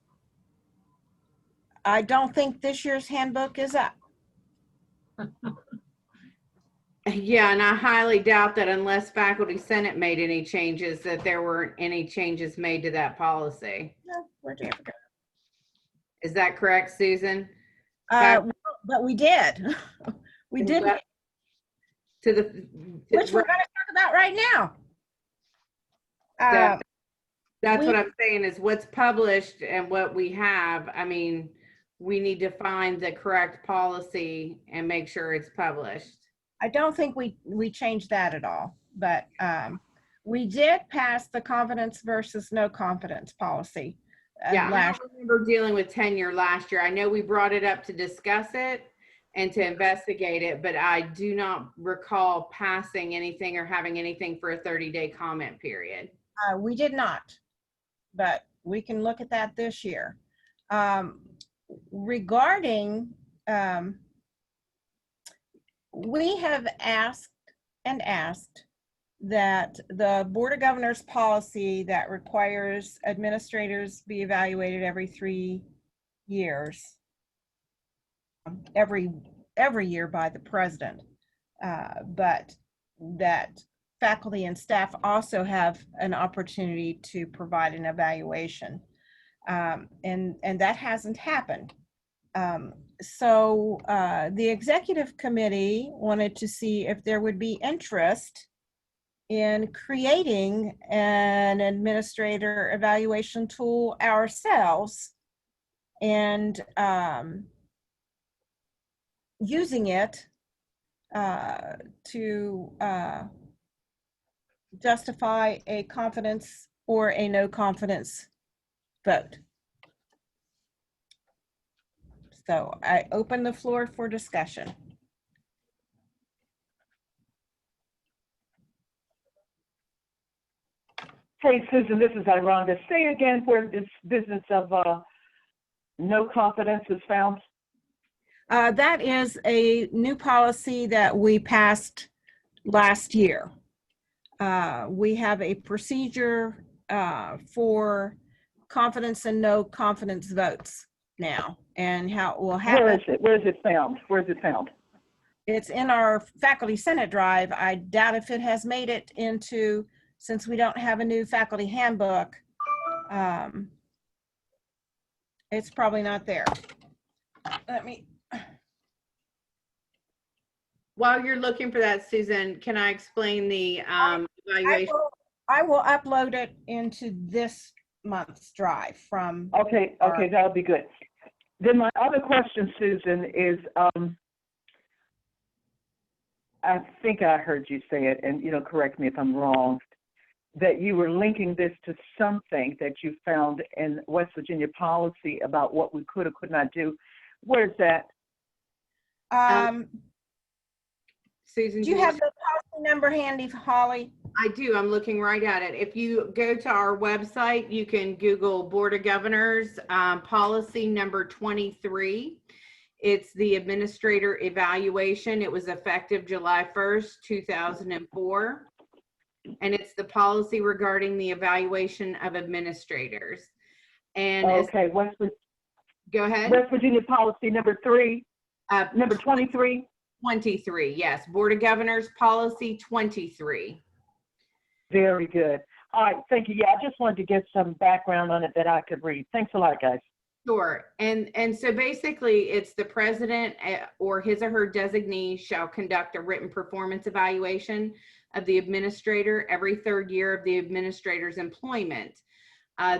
I don't think this year's handbook is up. Yeah, and I highly doubt that unless Faculty Senate made any changes, that there weren't any changes made to that policy. No, where'd you ever go? Is that correct, Susan? But we did. We did. To the Which we're going to talk about right now. That's what I'm saying is what's published and what we have. I mean, we need to find the correct policy and make sure it's published. I don't think we changed that at all, but we did pass the confidence versus no confidence policy. Yeah, I don't remember dealing with tenure last year. I know we brought it up to discuss it and to investigate it, but I do not recall passing anything or having anything for a 30-day comment period. We did not, but we can look at that this year. Regarding, we have asked that the Board of Governors policy that requires administrators be evaluated every 3 years, every year by the president, but that faculty and staff also have an opportunity to provide an evaluation. And that hasn't happened. So the executive committee wanted to see if there would be interest in creating an administrator evaluation tool ourselves and using it to justify a confidence or a no confidence vote. So I open the floor for discussion. Hey, Susan, this is Ironda. Say again where this business of no confidence is found. That is a new policy that we passed last year. We have a procedure for confidence and no confidence votes now, and how it will happen. Where is it? Where is it found? Where is it found? It's in our Faculty Senate drive. I doubt if it has made it into, since we don't have a new faculty handbook, it's probably not there. Let me. While you're looking for that, Susan, can I explain the evaluation? I will upload it into this month's drive from. Okay, that'll be good. Then my other question, Susan, is I think I heard you say it, and correct me if I'm wrong, that you were linking this to something that you found in West Virginia policy about what we could or could not do. Where's that? Susan, Do you have the policy number handy, Holly? I do. I'm looking right at it. If you go to our website, you can Google Board of Governors policy number 23. It's the administrator evaluation. It was effective July 1st, 2004. And it's the policy regarding the evaluation of administrators. And Okay, go ahead. West Virginia policy number 3, number 23. 23, yes. Board of Governors policy 23. Very good. All right, thank you. Yeah, I just wanted to get some background on it that I could read. Thanks a lot, guys. Sure. And so basically it's the president or his or her designee shall conduct a written performance evaluation of the administrator every third year of the administrator's employment.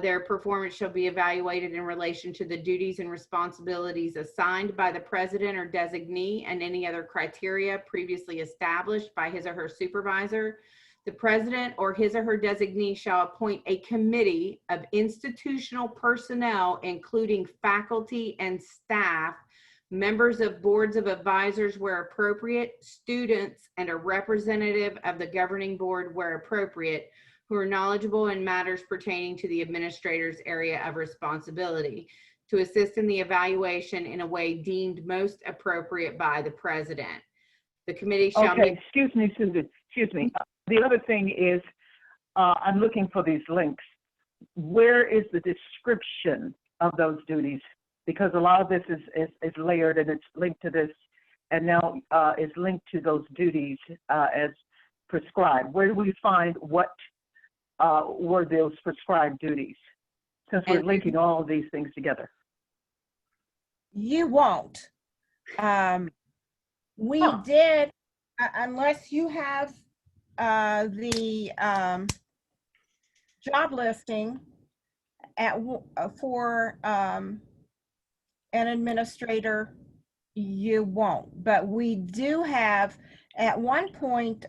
Their performance shall be evaluated in relation to the duties and responsibilities assigned by the president or designee and any other criteria previously established by his or her supervisor. The president or his or her designee shall appoint a committee of institutional personnel, including faculty and staff, members of boards of advisors where appropriate, students, and a representative of the governing board where appropriate, who are knowledgeable in matters pertaining to the administrator's area of responsibility, to assist in the evaluation in a way deemed most appropriate by the president. The committee shall Okay, excuse me, Susan. Excuse me. The other thing is, I'm looking for these links. Where is the description of those duties? Because a lot of this is layered and it's linked to this, and now is linked to those duties as prescribed. Where do we find what were those prescribed duties? Since we're linking all of these things together. You won't. We did, unless you have the job listing for an administrator, you won't. But we do have, at one point,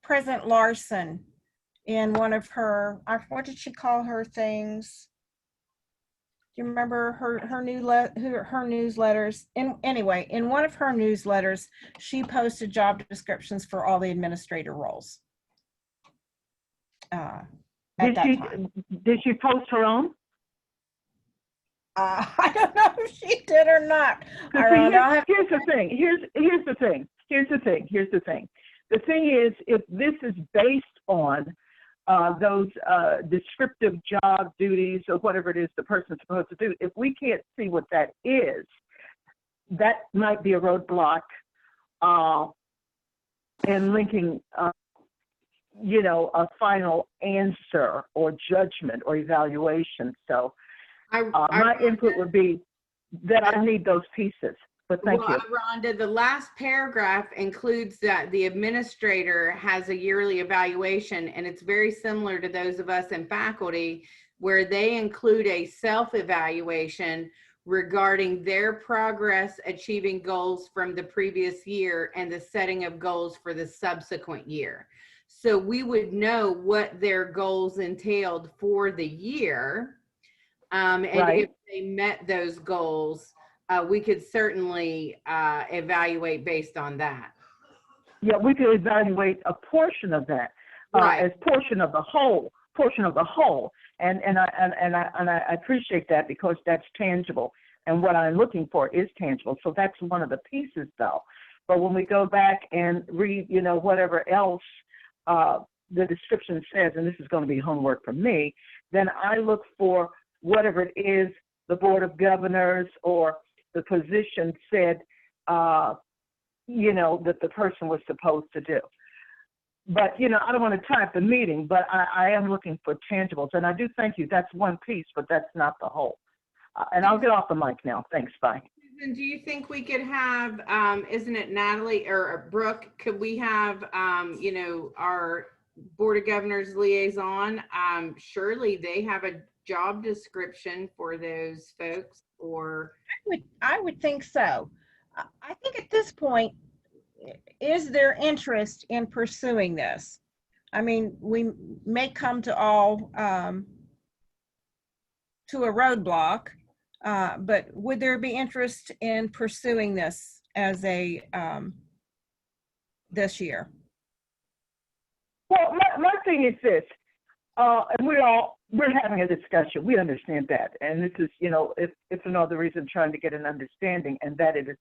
President Larson, in one of her, what did she call her things? Do you remember her newsletters? Anyway, in one of her newsletters, she posted job descriptions for all the administrator roles. Did she post her own? I don't know if she did or not. Here's the thing. Here's the thing. The thing is, if this is based on those descriptive job duties or whatever it is the person's supposed to do, if we can't see what that is, that might be a roadblock in linking, a final answer or judgment or evaluation. So my input would be that I need those pieces. But thank you. Rhonda, the last paragraph includes that the administrator has a yearly evaluation, and it's very similar to those of us in faculty, where they include a self-evaluation regarding their progress achieving goals from the previous year and the setting of goals for the subsequent year. So we would know what their goals entailed for the year, and if they met those goals, we could certainly evaluate based on that. Yeah, we could evaluate a portion of that as portion of the whole. And I appreciate that because that's tangible. And what I'm looking for is tangible. So that's one of the pieces, though. But when we go back and read, whatever else the description says, and this is going to be homework for me, then I look for whatever it is the Board of Governors or the position said, that the person was supposed to do. But, I don't want to type the meeting, but I am looking for tangibles. And I do thank you. That's one piece, but that's not the whole. And I'll get off the mic now. Thanks. Bye. Susan, do you think we could have, isn't it Natalie or Brooke, could we have, our Board of Governors liaison? Surely they have a job description for those folks, or I would think so. I think at this point, is there interest in pursuing this? I mean, we may come to a roadblock, but would there be interest in pursuing this as a this year? Well, my thing is this, and we're having a discussion. We understand that, and this is, it's another reason trying to get an understanding, and that it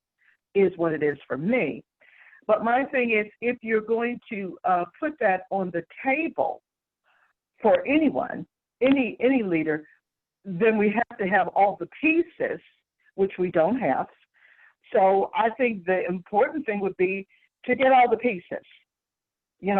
is what it is for me. But my thing is, if you're going to put that on the table for anyone, any leader, then we have to have all the pieces, which we don't have. So I think the important thing would be to get all the pieces,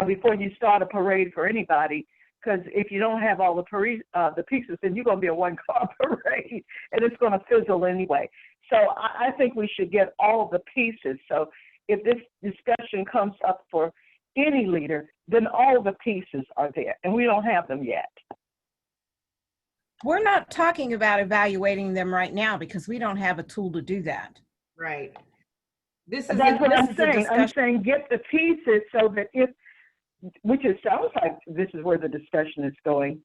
before you start a parade for anybody. Because if you don't have all the pieces, then you're going to be a one-car parade, and it's going to fizzle anyway. So I think we should get all the pieces. So if this discussion comes up for any leader, then all the pieces are there, and we don't have them yet. We're not talking about evaluating them right now because we don't have a tool to do that. Right. That's what I'm saying. I'm saying get the pieces so that sounds like this is where the discussion is going.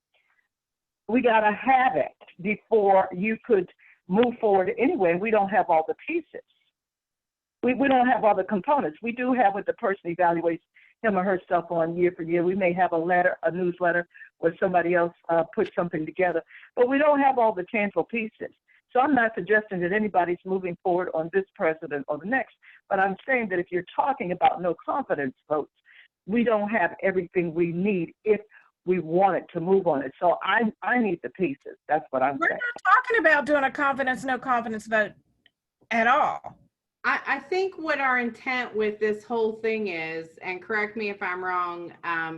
We got to have it before you could move forward anyway. We don't have all the pieces. We don't have all the components. We do have what the person evaluates him or herself on year for year. We may have a newsletter where somebody else puts something together, but we don't have all the tangible pieces. So I'm not suggesting that anybody's moving forward on this president or the next, but I'm saying that if you're talking about no confidence votes, we don't have everything we need if we wanted to move on it. So I need the pieces. That's what I'm saying. We're not talking about doing a confidence, no confidence vote at all. I think what our intent with this whole thing is, and correct me if I'm wrong,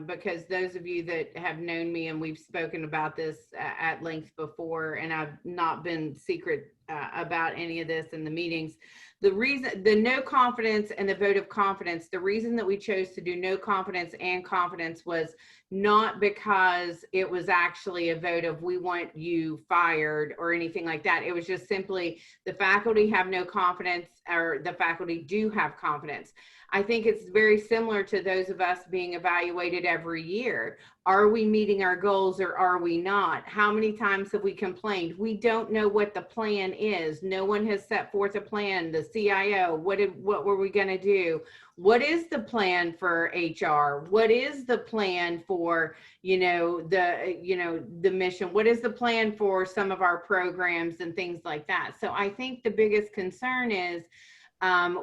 because those of you that have known me and we've spoken about this at length before, and I've not been secret about any of this in the meetings, the no confidence and the vote of confidence, the reason that we chose to do no confidence and confidence was not because it was actually a vote of we want you fired or anything like that. It was just simply the faculty have no confidence, or the faculty do have confidence. I think it's very similar to those of us being evaluated every year. Are we meeting our goals or are we not? How many times have we complained? We don't know what the plan is. No one has set forth a plan. The CIO, what were we going to do? What is the plan for HR? What is the plan for, the mission? What is the plan for some of our programs and things like that? So I think the biggest concern is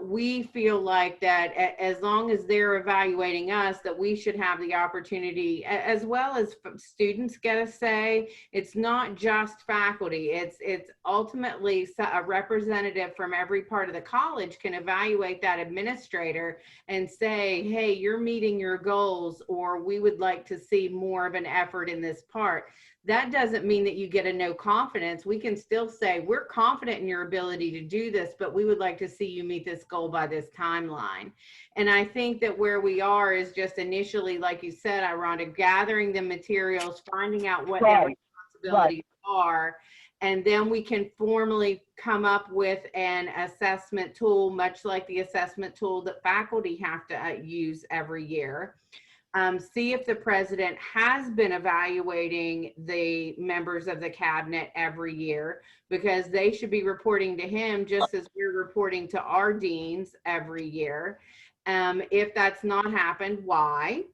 we feel like that as long as they're evaluating us, that we should have the opportunity, as well as students get a say. It's not just faculty. It's ultimately a representative from every part of the college can evaluate that administrator and say, hey, you're meeting your goals, or we would like to see more of an effort in this part. That doesn't mean that you get a no confidence. We can still say, we're confident in your ability to do this, but we would like to see you meet this goal by this timeline. And I think that where we are is just initially, like you said, Rhonda, gathering the materials, finding out what their responsibilities are, and then we can formally come up with an assessment tool, much like the assessment tool that faculty have to use every year. See if the president has been evaluating the members of the cabinet every year, because they should be reporting to him just as we're reporting to our deans every year. If that's not happened, why?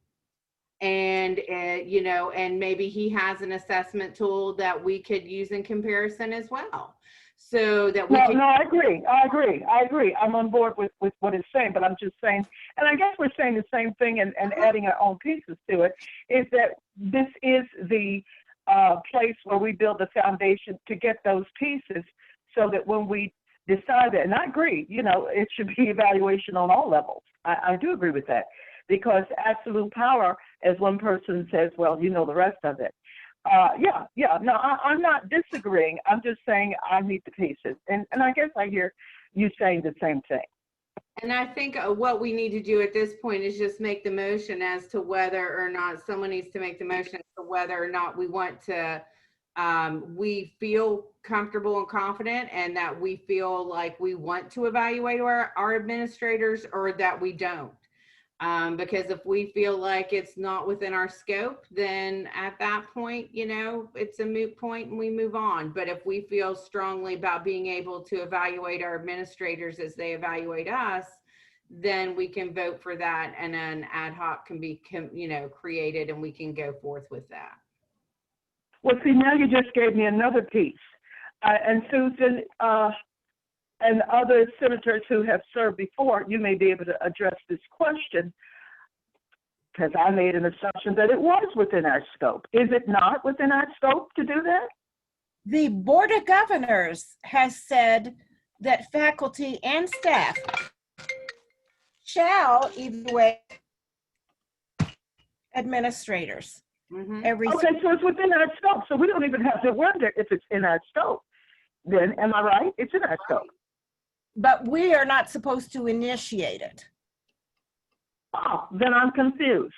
And, and maybe he has an assessment tool that we could use in comparison as well. So that we No, I agree. I'm on board with what it's saying, but I'm just saying, and I guess we're saying the same thing and adding our own pieces to it, is that this is the place where we build the foundation to get those pieces so that when we decide that, and I agree, it should be evaluation on all levels. I do agree with that, because absolute power, as one person says, well, the rest of it. No, I'm not disagreeing. I'm just saying I need the pieces. And I guess I hear you saying the same thing. And I think what we need to do at this point is just make the motion as to whether or not someone needs to make the motion as to whether or not we want to, we feel comfortable and confident, and that we feel like we want to evaluate our administrators, or that we don't. Because if we feel like it's not within our scope, then at that point, it's a moot point and we move on. But if we feel strongly about being able to evaluate our administrators as they evaluate us, then we can vote for that, and an ad hoc can be, created, and we can go forth with that. Well, see, now you just gave me another piece. And Susan and other senators who have served before, you may be able to address this question, because I made an assumption that it was within our scope. Is it not within our scope to do that? The Board of Governors has said that faculty and staff shall evaluate administrators. Okay, so it's within our scope. So we don't even have to wonder if it's in our scope. Then, am I right? It's in our scope. But we are not supposed to initiate it. Oh, then I'm confused.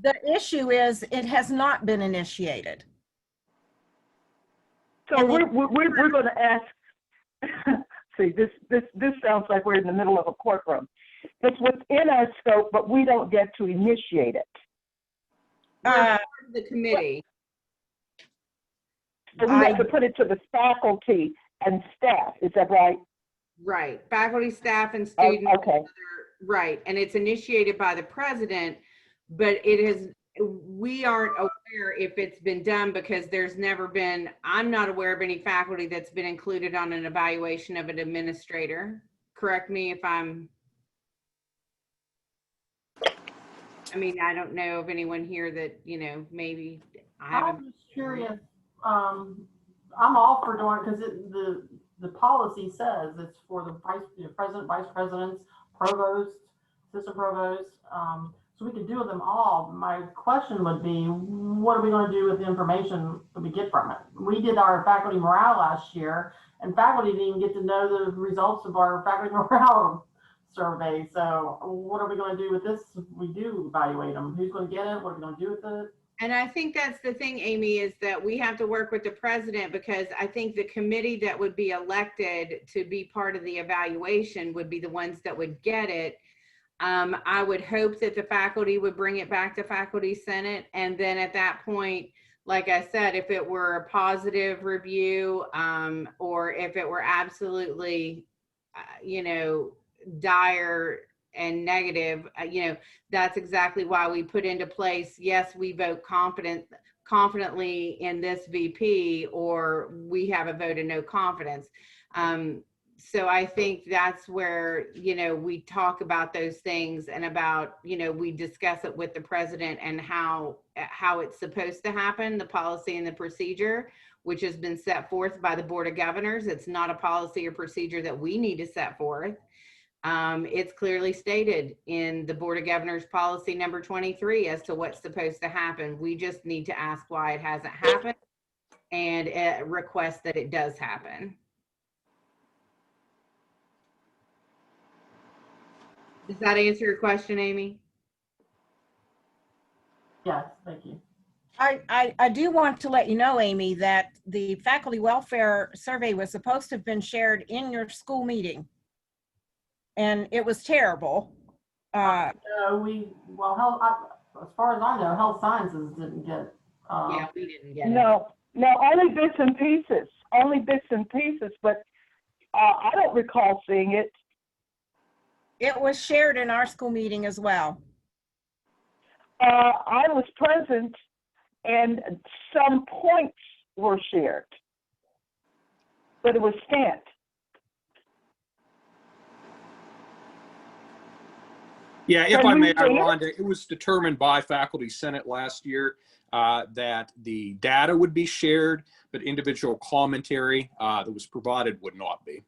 The issue is it has not been initiated. So we're going to ask. See, this sounds like we're in the middle of a courtroom. It's within our scope, but we don't get to initiate it. The committee. So we have to put it to the faculty and staff. Is that right? Right. Faculty, staff, and students. Okay. Right. And it's initiated by the president, but we aren't aware if it's been done, because there's never been, I'm not aware of any faculty that's been included on an evaluation of an administrator. Correct me if I don't know of anyone here that, maybe I haven't. I'm just curious. I'm all for doing, because the policy says it's for the president, vice presidents, provost, assistant provost. So we could do them all. My question would be, what are we going to do with the information that we get from it? We did our faculty morale last year, and faculty didn't even get to know the results of our faculty morale survey. So what are we going to do with this if we do evaluate them? Who's going to get it? What are we going to do with it? And I think that's the thing, Amy, is that we have to work with the president, because I think the committee that would be elected to be part of the evaluation would be the ones that would get it. I would hope that the faculty would bring it back to Faculty Senate. And then at that point, like I said, if it were a positive review, or if it were absolutely, dire and negative, that's exactly why we put into place, yes, we vote confidently in this VP, or we have a vote of no confidence. So I think that's where, we talk about those things, and about, we discuss it with the president and how it's supposed to happen, the policy and the procedure, which has been set forth by the Board of Governors. It's not a policy or procedure that we need to set forth. It's clearly stated in the Board of Governors policy number 23 as to what's supposed to happen. We just need to ask why it hasn't happened, and request that it does happen. Does that answer your question, Amy? Yes, thank you. I do want to let you know, Amy, that the faculty welfare survey was supposed to have been shared in your school meeting, and it was terrible. As far as I know, health sciences didn't get. Yeah, we didn't get it. No, only bits and pieces, but I don't recall seeing it. It was shared in our school meeting as well. I was present, and some points were shared, but it was scant. Yeah, if I may, Rhonda, it was determined by Faculty Senate last year that the data would be shared, but individual commentary that was provided would not be.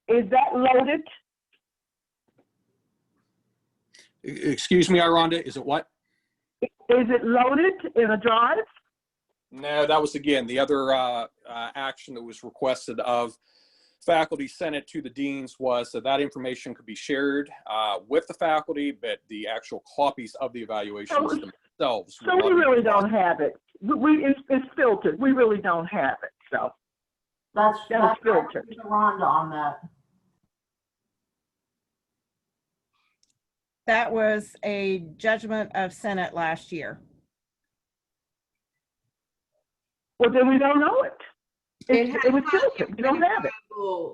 Is that loaded? Excuse me, Rhonda, is it what? Is it loaded in a drive? No, that was, again, the other action that was requested of Faculty Senate to the deans was that information could be shared with the faculty, but the actual copies of the evaluations themselves. So we really don't have it. It's filtered. We really don't have it. So that's filtered. Rhonda on that. That was a judgment of Senate last year. Well, then we don't know it. It was filtered. You don't have it.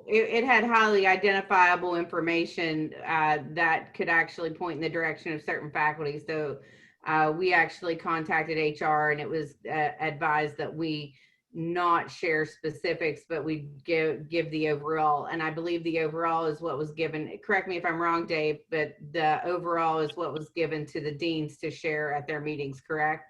It had highly identifiable information that could actually point in the direction of certain faculty. So we actually contacted HR, and it was advised that we not share specifics, but we give the overall. And I believe the overall is what was given. Correct me if I'm wrong, Dave, but the overall is what was given to the deans to share at their meetings, correct?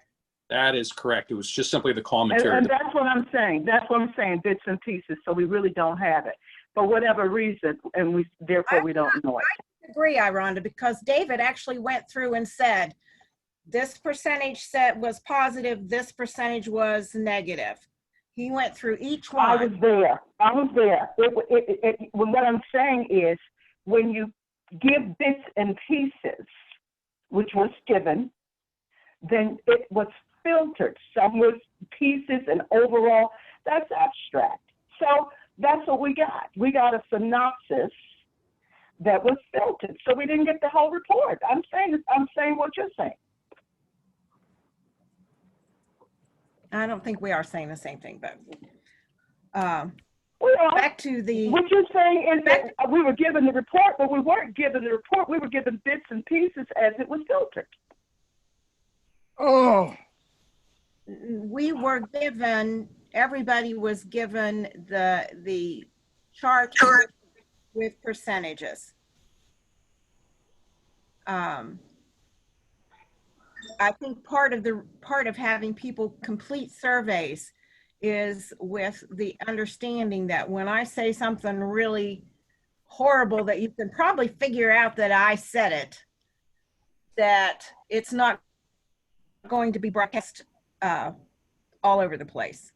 That is correct. It was just simply the commentary. And that's what I'm saying. That's what I'm saying, bits and pieces. So we really don't have it for whatever reason, and therefore we don't know it. I agree, Rhonda, because David actually went through and said, this percentage set was positive, this percentage was negative. He went through each one. I was there. What I'm saying is, when you give bits and pieces, which was given, then it was filtered. Some was pieces and overall. That's abstract. So that's what we got. We got a synopsis that was filtered. So we didn't get the whole report. I'm saying what you're saying. I don't think we are saying the same thing, but well, back to the. What you're saying is that we were given the report, but we weren't given the report. We were given bits and pieces as it was filtered. Oh. We were given, everybody was given the chart with percentages. I think part of having people complete surveys is with the understanding that when I say something really horrible that you can probably figure out that I said it, that it's not going to be broadcast all over the place.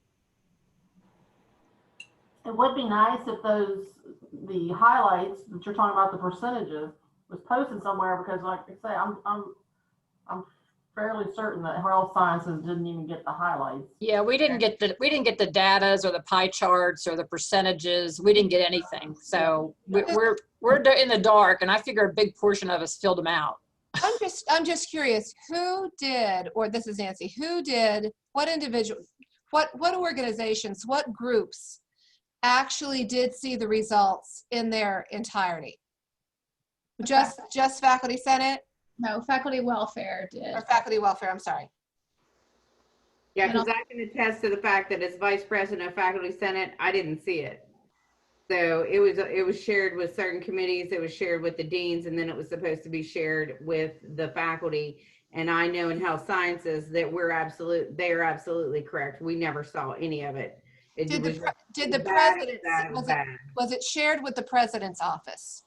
It would be nice if the highlights that you're talking about, the percentages, was posted somewhere, because like I say, I'm fairly certain that health sciences didn't even get the highlights. Yeah, we didn't get the datas or the pie charts or the percentages. We didn't get anything. So we're in the dark, and I figure a big portion of us filled them out. I'm just curious, who did, or this is Nancy, who did, what individual, what organizations, what groups actually did see the results in their entirety? Just Faculty Senate? No, Faculty Welfare did. Or Faculty Welfare, I'm sorry. Yeah, because I can attest to the fact that as Vice President of Faculty Senate, I didn't see it. So it was shared with certain committees, it was shared with the deans, and then it was supposed to be shared with the faculty. And I know in health sciences that they are absolutely correct. We never saw any of it. Was it shared with the president's office?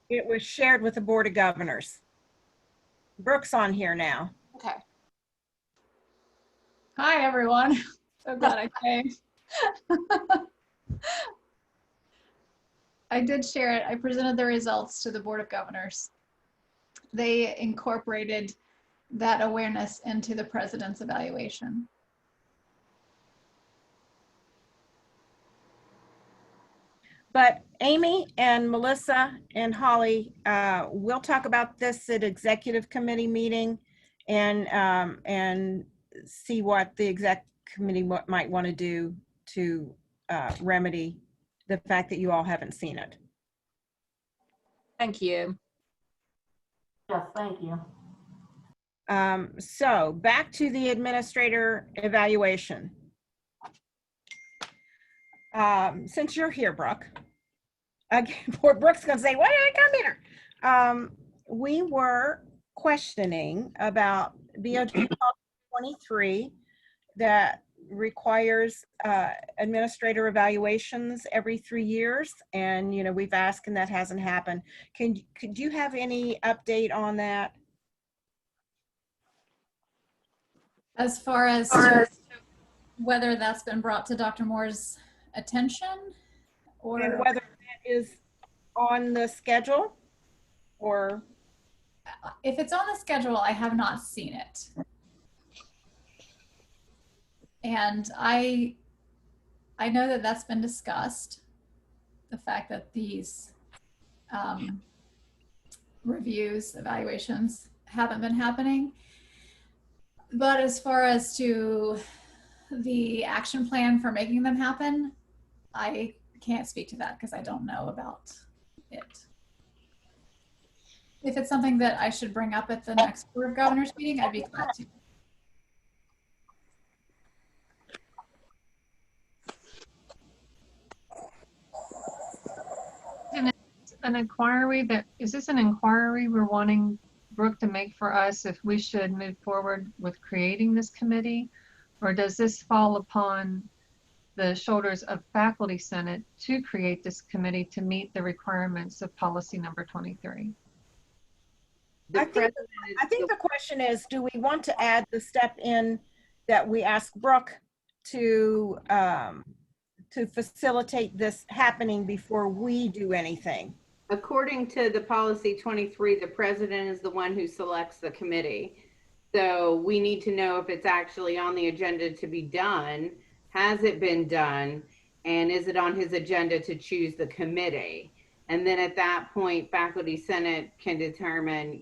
It was shared with the Board of Governors. Brooke's on here now. Okay. Hi, everyone. So glad I came. I did share it. I presented the results to the Board of Governors. They incorporated that awareness into the president's evaluation. But Amy and Melissa and Holly, we'll talk about this at executive committee meeting and see what the exec committee might want to do to remedy the fact that you all haven't seen it. Thank you. Yes, thank you. So back to the administrator evaluation. Since you're here, Brooke, again, poor Brooke's gonna say, why did I come here? We were questioning about BOG 23 that requires administrator evaluations every 3 years, and we've asked and that hasn't happened. Could you have any update on that? As far as whether that's been brought to Dr. Moore's attention, or and whether that is on the schedule, or if it's on the schedule, I have not seen it. And I know that that's been discussed, the fact that these reviews, evaluations haven't been happening. But as far as to the action plan for making them happen, I can't speak to that because I don't know about it. If it's something that I should bring up at the next Board of Governors meeting, I'd be glad to. An inquiry that, is this an inquiry we're wanting Brooke to make for us if we should move forward with creating this committee? Or does this fall upon the shoulders of Faculty Senate to create this committee to meet the requirements of policy number 23? I think the question is, do we want to add the step in that we ask Brooke to facilitate this happening before we do anything? According to the policy 23, the president is the one who selects the committee. So we need to know if it's actually on the agenda to be done. Has it been done? And is it on his agenda to choose the committee? And then at that point, Faculty Senate can determine,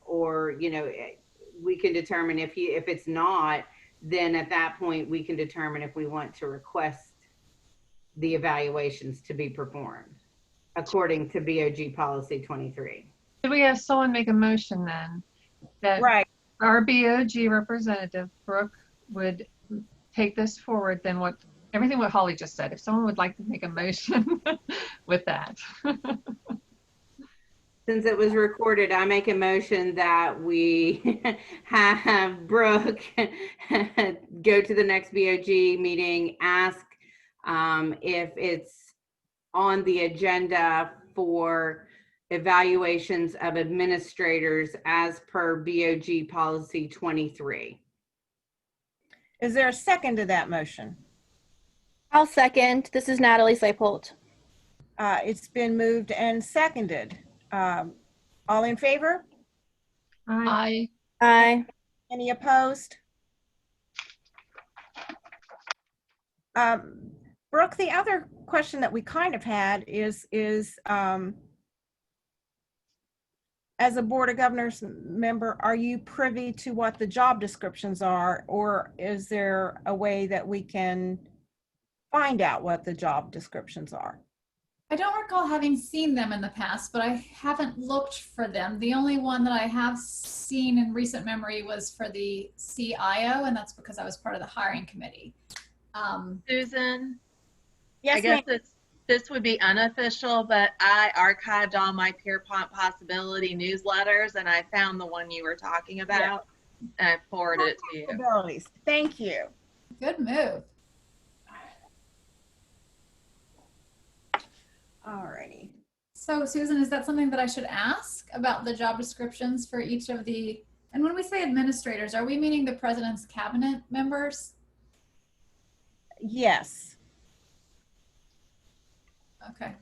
or, we can determine if it's not, then at that point, we can determine if we want to request the evaluations to be performed according to BOG policy 23. Could we have someone make a motion then that our BOG representative, Brooke, would take this forward than everything what Holly just said? If someone would like to make a motion with that. Since it was recorded, I make a motion that we have Brooke go to the next BOG meeting, ask if it's on the agenda for evaluations of administrators as per BOG policy 23. Is there a second to that motion? I'll second. This is Natalie Sleipold. It's been moved and seconded. All in favor? Aye. Aye. Any opposed? Brooke, the other question that we kind of had is as a Board of Governors member, are you privy to what the job descriptions are, or is there a way that we can find out what the job descriptions are? I don't recall having seen them in the past, but I haven't looked for them. The only one that I have seen in recent memory was for the CIO, and that's because I was part of the hiring committee. Susan? Yes, I guess this would be unofficial, but I archived all my Pierpont possibility newsletters and I found the one you were talking about and I forwarded it to you. Possibilities. Thank you. Good move. Alrighty. So Susan, is that something that I should ask about the job descriptions for each of the, and when we say administrators, are we meaning the president's cabinet members? Yes. Okay.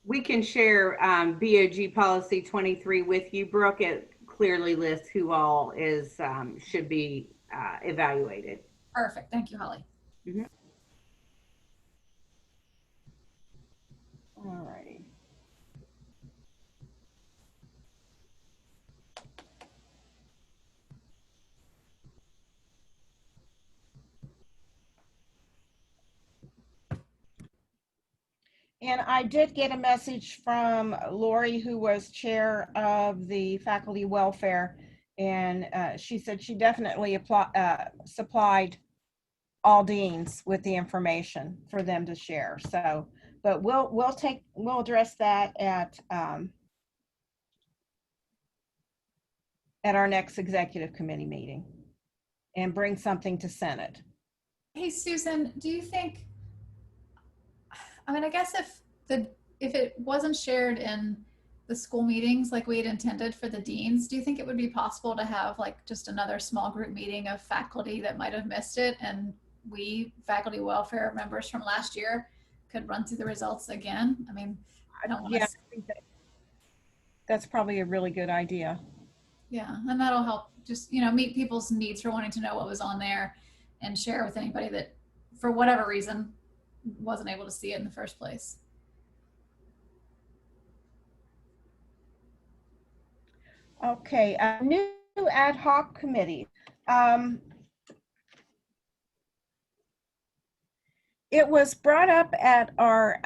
We can share BOG policy 23 with you, Brooke. It clearly lists who all is should be evaluated. Perfect. Thank you, Holly. Mm-hmm. All righty. And I did get a message from Lori, who was chair of the faculty welfare, and she said she definitely supplied all deans with the information for them to share. So, but we'll address that at our next executive committee meeting and bring something to Senate. Hey, Susan, do you think, I mean, I guess if it wasn't shared in the school meetings like we had intended for the deans, do you think it would be possible to have like just another small group meeting of faculty that might have missed it, and we faculty welfare members from last year could run through the results again? I mean, I don't want to. Yeah, I think that's probably a really good idea. Yeah, and that'll help just, meet people's needs for wanting to know what was on there and share with anybody that for whatever reason wasn't able to see it in the first place. Okay, new ad hoc committee. It was brought up at our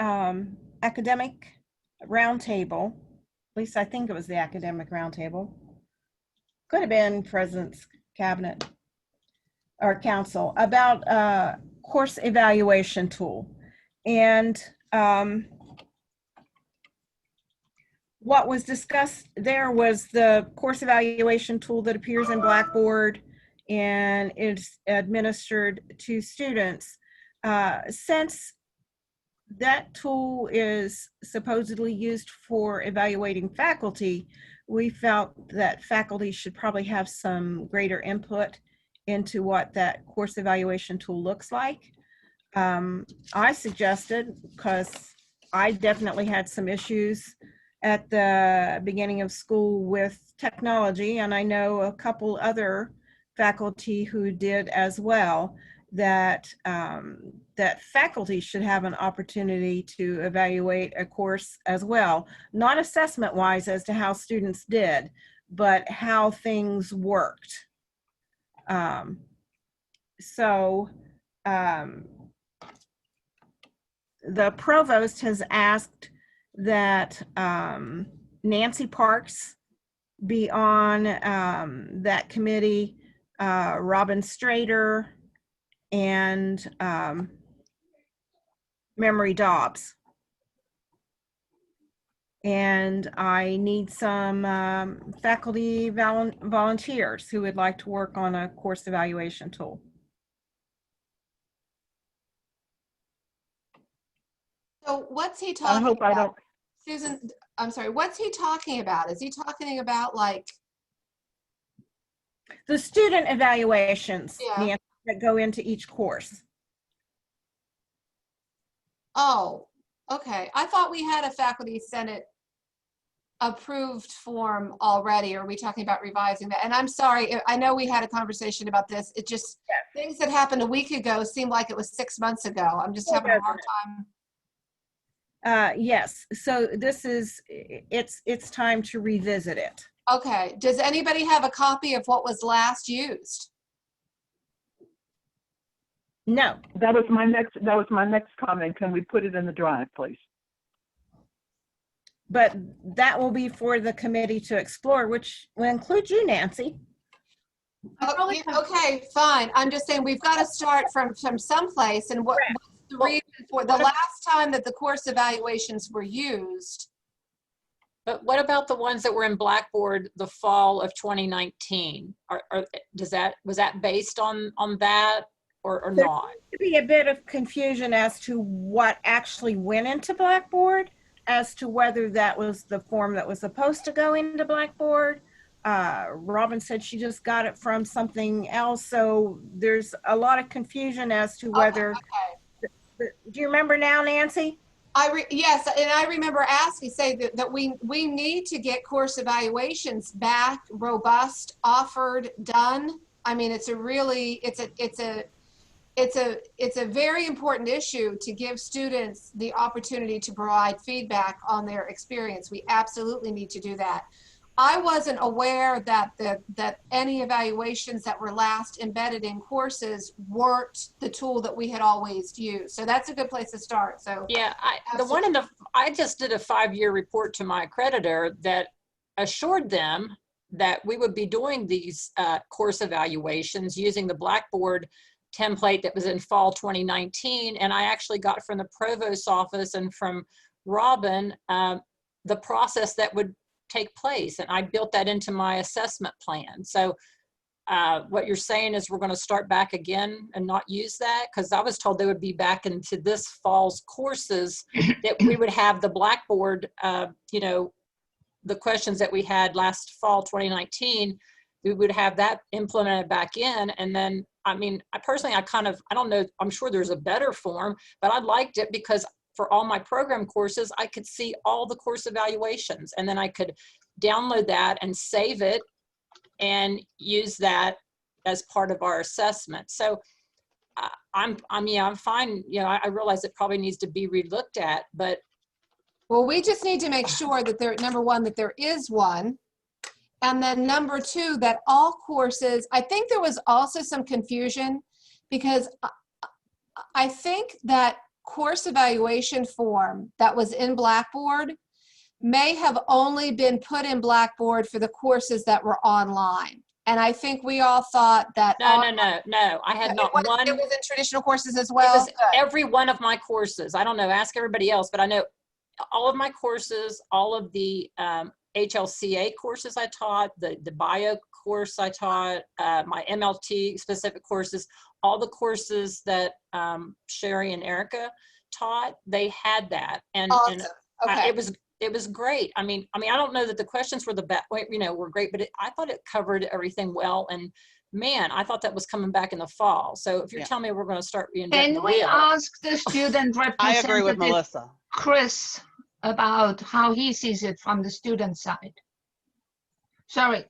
academic roundtable. At least I think it was the academic roundtable. Could have been President's Cabinet or Council about course evaluation tool. And what was discussed there was the course evaluation tool that appears in Blackboard and is administered to students. Since that tool is supposedly used for evaluating faculty, we felt that faculty should probably have some greater input into what that course evaluation tool looks like. I suggested, because I definitely had some issues at the beginning of school with technology, and I know a couple other faculty who did as well, that that faculty should have an opportunity to evaluate a course as well, not assessment wise as to how students did, but how things worked. The provost has asked that Nancy Parks be on that committee, Robin Strader, and Memory Dobbs. And I need some faculty volunteers who would like to work on a course evaluation tool. So what's he talking I hope about? I don't. Susan, I'm sorry, what's he talking about? Is he talking about like the student evaluations, yeah, Nancy, that go into each course? Oh, okay. I thought we had a faculty senate approved form already. Are we talking about revising that? And I'm sorry, I know we had a conversation about this. It just, things that happened a week ago seemed like it was 6 months ago. I'm just having a hard time. Yes, so this is, it's time to revisit it. Okay, does anybody have a copy of what was last used? No. That was my next comment. Can we put it in the drive, please? But that will be for the committee to explore, which will include you, Nancy. Okay, fine. I'm just saying we've got to start from someplace. And what's the reason for the last time that the course evaluations were used? But what about the ones that were in Blackboard the fall of 2019? Was that based on that or There not? seems to be a bit of confusion as to what actually went into Blackboard, as to whether that was the form that was supposed to go into Blackboard. Robin said she just got it from something else. So there's a lot of confusion as to whether, do you remember now, Nancy? Yes, and I remember saying that we need to get course evaluations back, robust, offered, done. I mean, it's a very important issue to give students the opportunity to provide feedback on their experience. We absolutely need to do that. I wasn't aware that any evaluations that were last embedded in courses weren't the tool that we had always used. So that's a good place to start. So yeah, I just did a 5-year report to my accreditor that assured them that we would be doing these course evaluations using the Blackboard template that was in fall 2019. And I actually got from the provost's office and from Robin the process that would take place, and I built that into my assessment plan. So what you're saying is we're going to start back again and not use that? Because I was told they would be back into this fall's courses, that we would have the Blackboard, the questions that we had last fall 2019, we would have that implemented back in. And then, I mean, I don't know, I'm sure there's a better form, but I liked it because for all my program courses, I could see all the course evaluations, and then I could download that and save it and use that as part of our assessment. So I'm fine. I realize it probably needs to be relooked at, but. Well, we just need to make sure that number one, that there is one. And then number two, that all courses, I think there was also some confusion because I think that course evaluation form that was in Blackboard may have only been put in Blackboard for the courses that were online. And I think we all thought that. No. I had not one. It was in traditional courses as It well? was every one of my courses. I don't know, ask everybody else, but I know all of my courses, all of the HLCA courses I taught, the bio course I taught, my MLT specific courses, all the courses that Sherry and Erica taught, they had that. And, awesome. Okay. It was great. I mean, I don't know that the questions were were great, but I thought it covered everything well. And man, I thought that was coming back in the fall. So if you're telling me we're going to start reinventing Can the we wheel, ask the student representative, I agree with Melissa. Chris, about how he sees it from the student side? Sorry.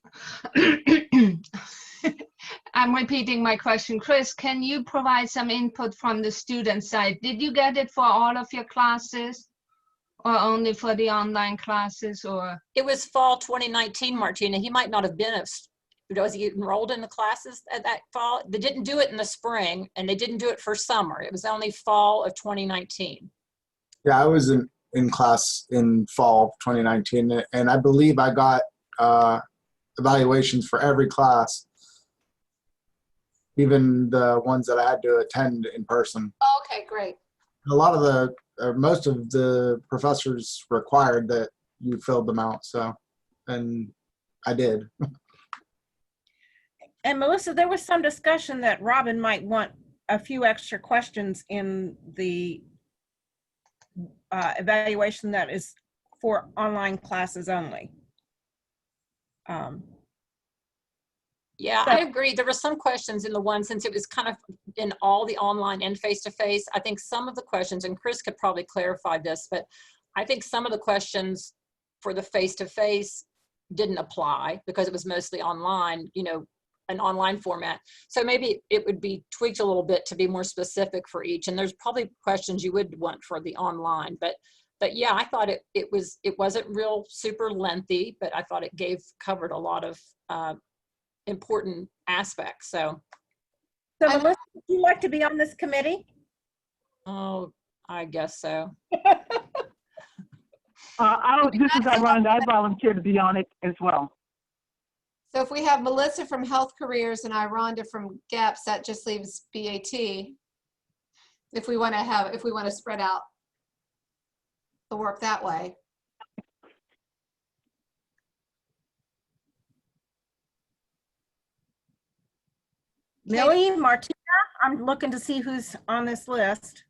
I'm repeating my question. Chris, can you provide some input from the student side? Did you get it for all of your classes? Or only for the online classes, or? It was fall 2019, Martina. He might not have been, was he enrolled in the classes at that fall? They didn't do it in the spring, and they didn't do it for summer. It was only fall of 2019. Yeah, I was in class in fall of 2019, and I believe I got evaluations for every class, even the ones that I had to attend in person. Okay, great. A lot of most of the professors required that you filled them out, so, and I did. And Melissa, there was some discussion that Robin might want a few extra questions in the evaluation that is for online classes only. Yeah, I agree. There were some questions in the one, since it was kind of in all the online and face-to-face. I think some of the questions, and Chris could probably clarify this, but I think some of the questions for the face-to-face didn't apply because it was mostly online, an online format. So maybe it would be tweaked a little bit to be more specific for each. And there's probably questions you would want for the online, but yeah, I thought it wasn't real super lengthy, but I thought it covered a lot of important aspects. So Melissa, would you like to be on this committee? Oh, I guess so. This is Aranda. I volunteer to be on it as well. So if we have Melissa from Health Careers and Rhonda from GEPS, that just leaves BAT. If we want to spread out the work that way. Millie, Martina, I'm looking to see who's on this list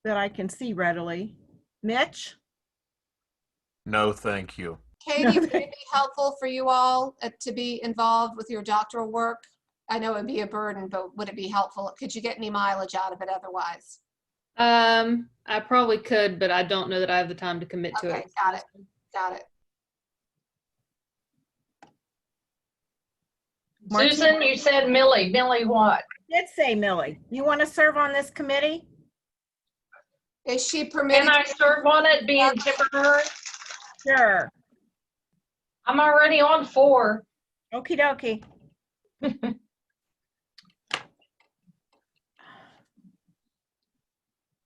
that I can see readily. Mitch? No, thank you. Katie, would it be helpful for you all to be involved with your doctoral work? I know it would be a burden, but would it be helpful? Could you get any mileage out of it otherwise? I probably could, but I don't know that I have the time to commit to it. Got it. Susan, you said Millie. Millie what? I did say Millie. You want to serve on this committee? Is she permitted? Can I serve on it, being temporary? Sure. I'm already on 4. Okie dokie.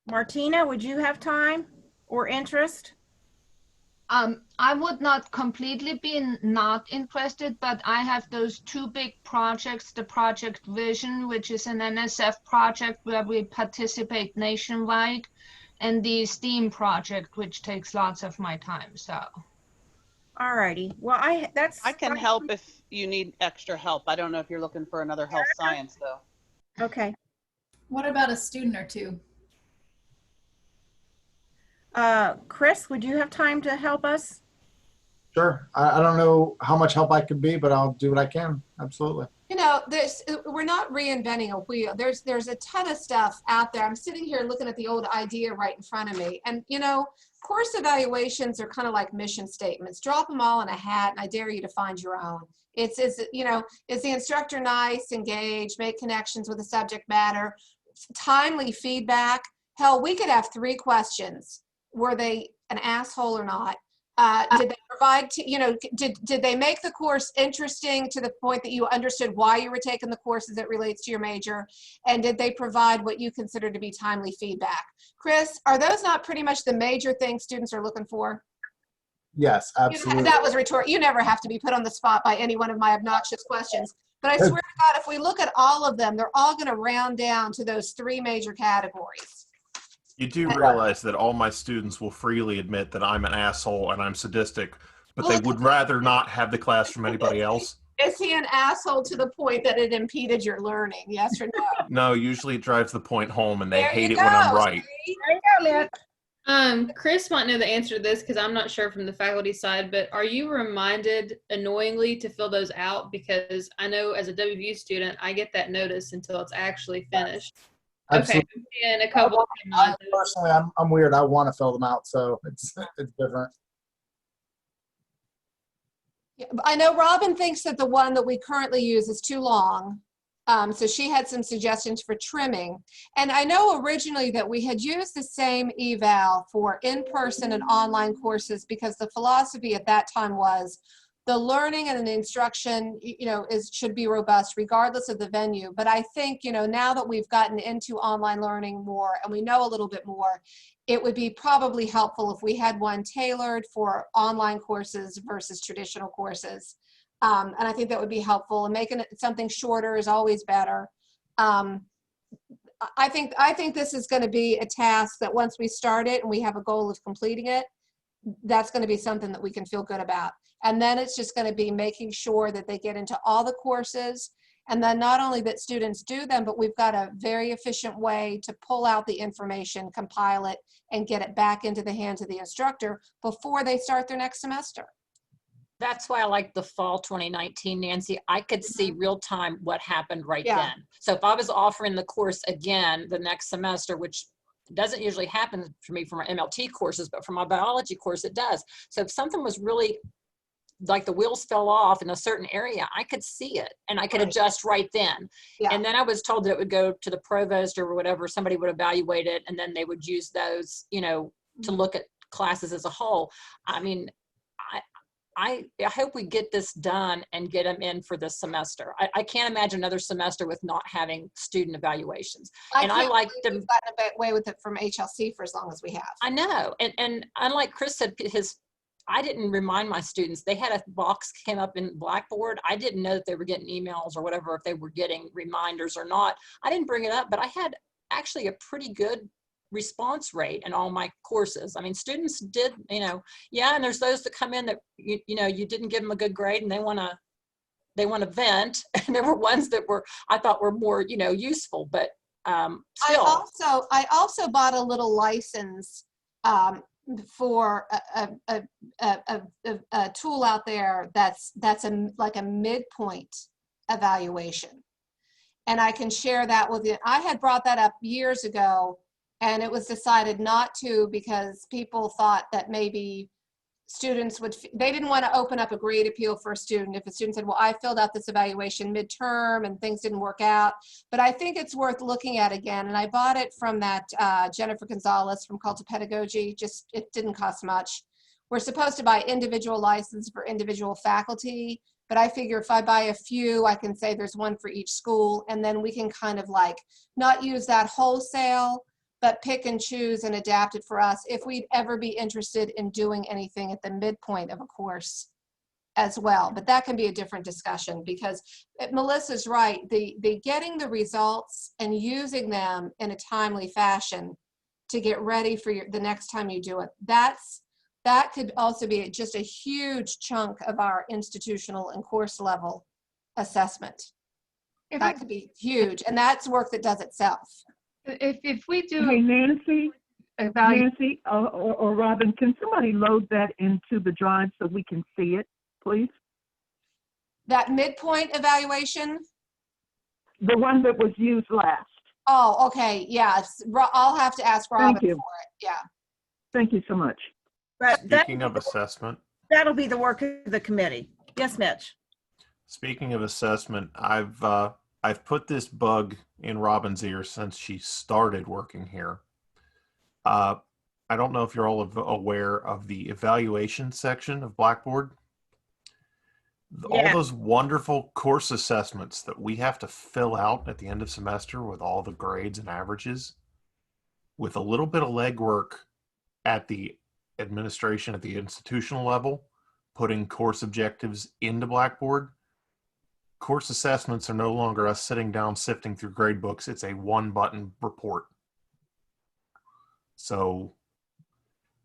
Martina, would you have time or interest? I would not completely be not interested, but I have those 2 big projects, the Project Vision, which is an NSF project where we participate nationwide, and the STEAM project, which takes lots of my time, so. All righty. Well, I can help if you need extra help. I don't know if you're looking for another health science though. Okay. What about a student or 2? Chris, would you have time to help us? Sure. I don't know how much help I could be, but I'll do what I can. Absolutely. We're not reinventing a wheel. There's a ton of stuff out there. I'm sitting here looking at the old idea right in front of me. And, course evaluations are kind of like mission statements. Drop them all in a hat, and I dare you to find your own. Is the instructor nice, engaged, make connections with the subject matter, timely feedback? Hell, we could have 3 questions. Were they an asshole or not? Did they provide, did they make the course interesting to the point that you understood why you were taking the course as it relates to your major? And did they provide what you consider to be timely feedback? Chris, are those not pretty much the major things students are looking for? Yes, absolutely. That was rhetorical. You never have to be put on the spot by any one of my obnoxious questions. But I swear to God, if we look at all of them, they're all going to round down to those 3 major categories. You do realize that all my students will freely admit that I'm an asshole and I'm sadistic, but they would rather not have the class from anybody else. Is he an asshole to the point that it impeded your learning? Yes or no? No, usually it drives the point home and they There hate you it when I'm go. right. There you go, Mitch. Chris might know the answer to this because I'm not sure from the faculty side, but are you reminded annoyingly to fill those out? Because I know as a WVU student, I get that notice until it's actually finished. Absolutely. Okay, in a couple of months. Personally, I'm weird. I want to fill them out, so it's different. Yeah, I know Robin thinks that the one that we currently use is too long. So she had some suggestions for trimming. And I know originally that we had used the same eval for in-person and online courses because the philosophy at that time was the learning and the instruction, should be robust regardless of the venue. But I think, now that we've gotten into online learning more and we know a little bit more, it would be probably helpful if we had one tailored for online courses versus traditional courses. And I think that would be helpful, and making it something shorter is always better. I think this is going to be a task that once we start it and we have a goal of completing it, that's going to be something that we can feel good about. And then it's just going to be making sure that they get into all the courses. And then not only that students do them, but we've got a very efficient way to pull out the information, compile it, and get it back into the hands of the instructor before they start their next semester. That's why I like the fall 2019, Nancy. I could see real time what happened right then. So if I was offering the course again the next semester, which doesn't usually happen for me for my MLT courses, but for my biology course, it does. So if something was really like the wheels fell off in a certain area, I could see it and I could adjust right then. And then I was told that it would go to the provost or whatever, somebody would evaluate it, and then they would use those, to look at classes as a whole. I mean, I hope we get this done and get them in for this semester. I can't imagine another semester with not having student evaluations. I like them. We've gotten away with it from HLC for as long as we have. I know. And unlike Chris said, I didn't remind my students. They had a box came up in Blackboard. I didn't know that they were getting emails or whatever, if they were getting reminders or not. I didn't bring it up, but I had actually a pretty good response rate in all my courses. I mean, students did, and there's those that come in that, you didn't give them a good grade and they want to vent. And there were ones that I thought were more, useful, but still. I also bought a little license for a tool out there that's like a midpoint evaluation. And I can share that with you. I had brought that up years ago, and it was decided not to because people thought that maybe students they didn't want to open up a grade appeal for a student if a student said, well, I filled out this evaluation midterm and things didn't work out. But I think it's worth looking at again. And I bought it from that Jennifer Gonzalez from Cult of Pedagogy. It didn't cost much. We're supposed to buy individual license for individual faculty, but I figure if I buy a few, I can say there's one for each school, and then we can kind of not use that wholesale, but pick and choose and adapt it for us if we'd ever be interested in doing anything at the midpoint of a course as well. But that can be a different discussion because Melissa's right. The getting the results and using them in a timely fashion to get ready for the next time you do it, that could also be just a huge chunk of our institutional and course level assessment. That could be huge, and that's work that does itself. If we do, hey Nancy, or Robin, can somebody load that into the drive so we can see it, please? That midpoint evaluation? The one that was used last. Oh, okay, yeah. I'll have to ask Robin for it. Yeah. Thank you so much. Speaking of assessment, that'll be the work of the committee. Yes, Mitch. Speaking of assessment, I've put this bug in Robin's ear since she started working here. I don't know if you're all aware of the evaluation section of Blackboard. All those wonderful course assessments that we have to fill out at the end of semester with all the grades and averages, with a little bit of legwork at the administration, at the institutional level, putting course objectives into Blackboard. Course assessments are no longer us sitting down sifting through grade books. It's a one-button report. So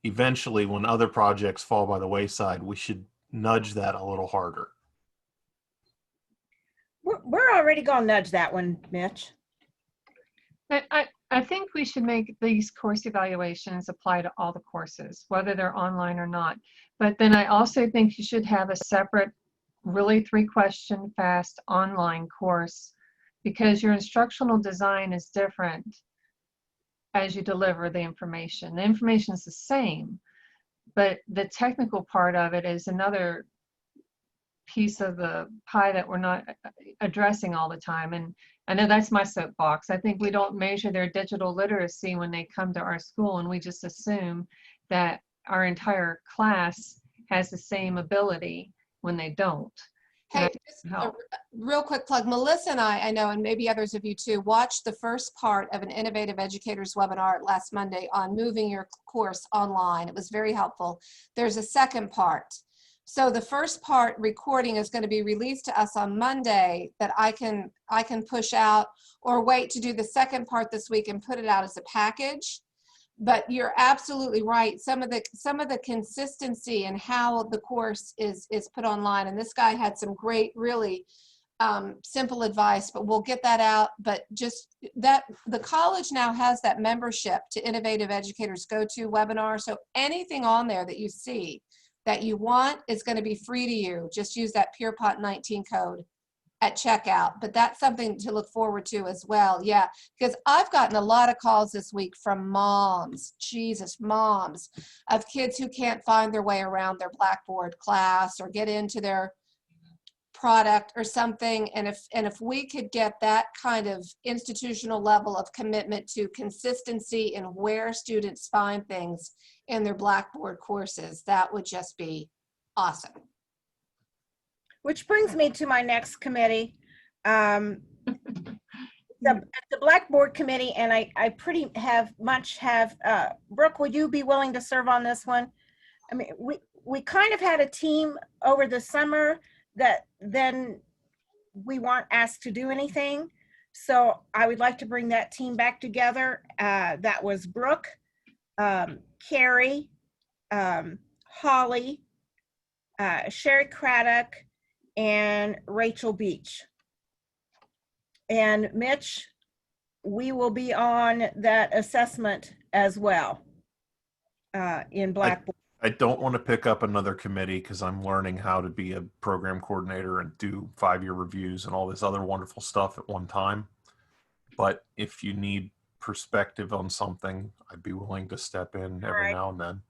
eventually, when other projects fall by the wayside, we should nudge that a little harder. We're already going to nudge that one, Mitch. I think we should make these course evaluations apply to all the courses, whether they're online or not. But then I also think you should have a separate, really 3-question fast online course, because your instructional design is different as you deliver the information. The information is the same, but the technical part of it is another piece of the pie that we're not addressing all the time. And I know that's my soapbox. I think we don't measure their digital literacy when they come to our school, and we just assume that our entire class has the same ability when they don't. Hey, just a real quick plug. Melissa and I know, and maybe others of you too, watched the first part of an Innovative Educators webinar last Monday on moving your course online. It was very helpful. There's a second part. So the first part recording is going to be released to us on Monday that I can push out, or wait to do the second part this week and put it out as a package. But you're absolutely right. Some of the consistency in how the course is put online, and this guy had some great, really simple advice, but we'll get that out. But just that the college now has that membership to Innovative Educators Go-To webinar. So anything on there that you see that you want is going to be free to you. Just use that Pierpont 19 code at checkout. But that's something to look forward to as well. Yeah, because I've gotten a lot of calls this week from moms, moms of kids who can't find their way around their Blackboard class or get into their product or something. And if we could get that kind of institutional level of commitment to consistency in where students find things in their Blackboard courses, that would just be awesome. Which brings me to my next committee, the Blackboard committee, and I pretty much have, Brooke, would you be willing to serve on this one? I mean, we kind of had a team over the summer that then we weren't asked to do anything. So I would like to bring that team back together. That was Brooke, Carrie, Holly, Sherry Craddock, and Rachel Beach. And Mitch, we will be on that assessment as well in Blackboard. I don't want to pick up another committee because I'm learning how to be a program coordinator and do 5-year reviews and all this other wonderful stuff at one time. But if you need perspective on something, I'd be willing to step in every now and then.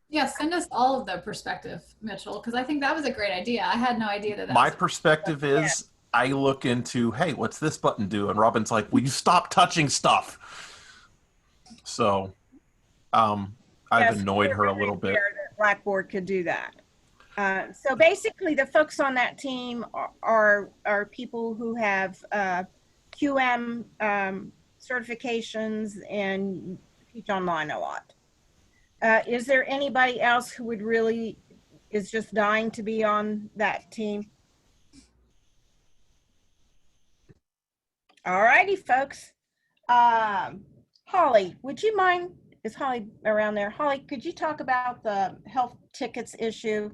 Yeah, send us all of the perspective, Mitchell, because I think that was a great idea. I had no idea that. My perspective is I look into, hey, what's this button do? And Robin's like, will you stop touching stuff? So I've annoyed her a little bit. Blackboard could do that. So basically the folks on that team are people who have QM certifications and teach online a lot. Is there anybody else who would really is just dying to be on that team? All righty, folks. Holly, would you mind? Is Holly around there? Holly, could you talk about the health tickets issue?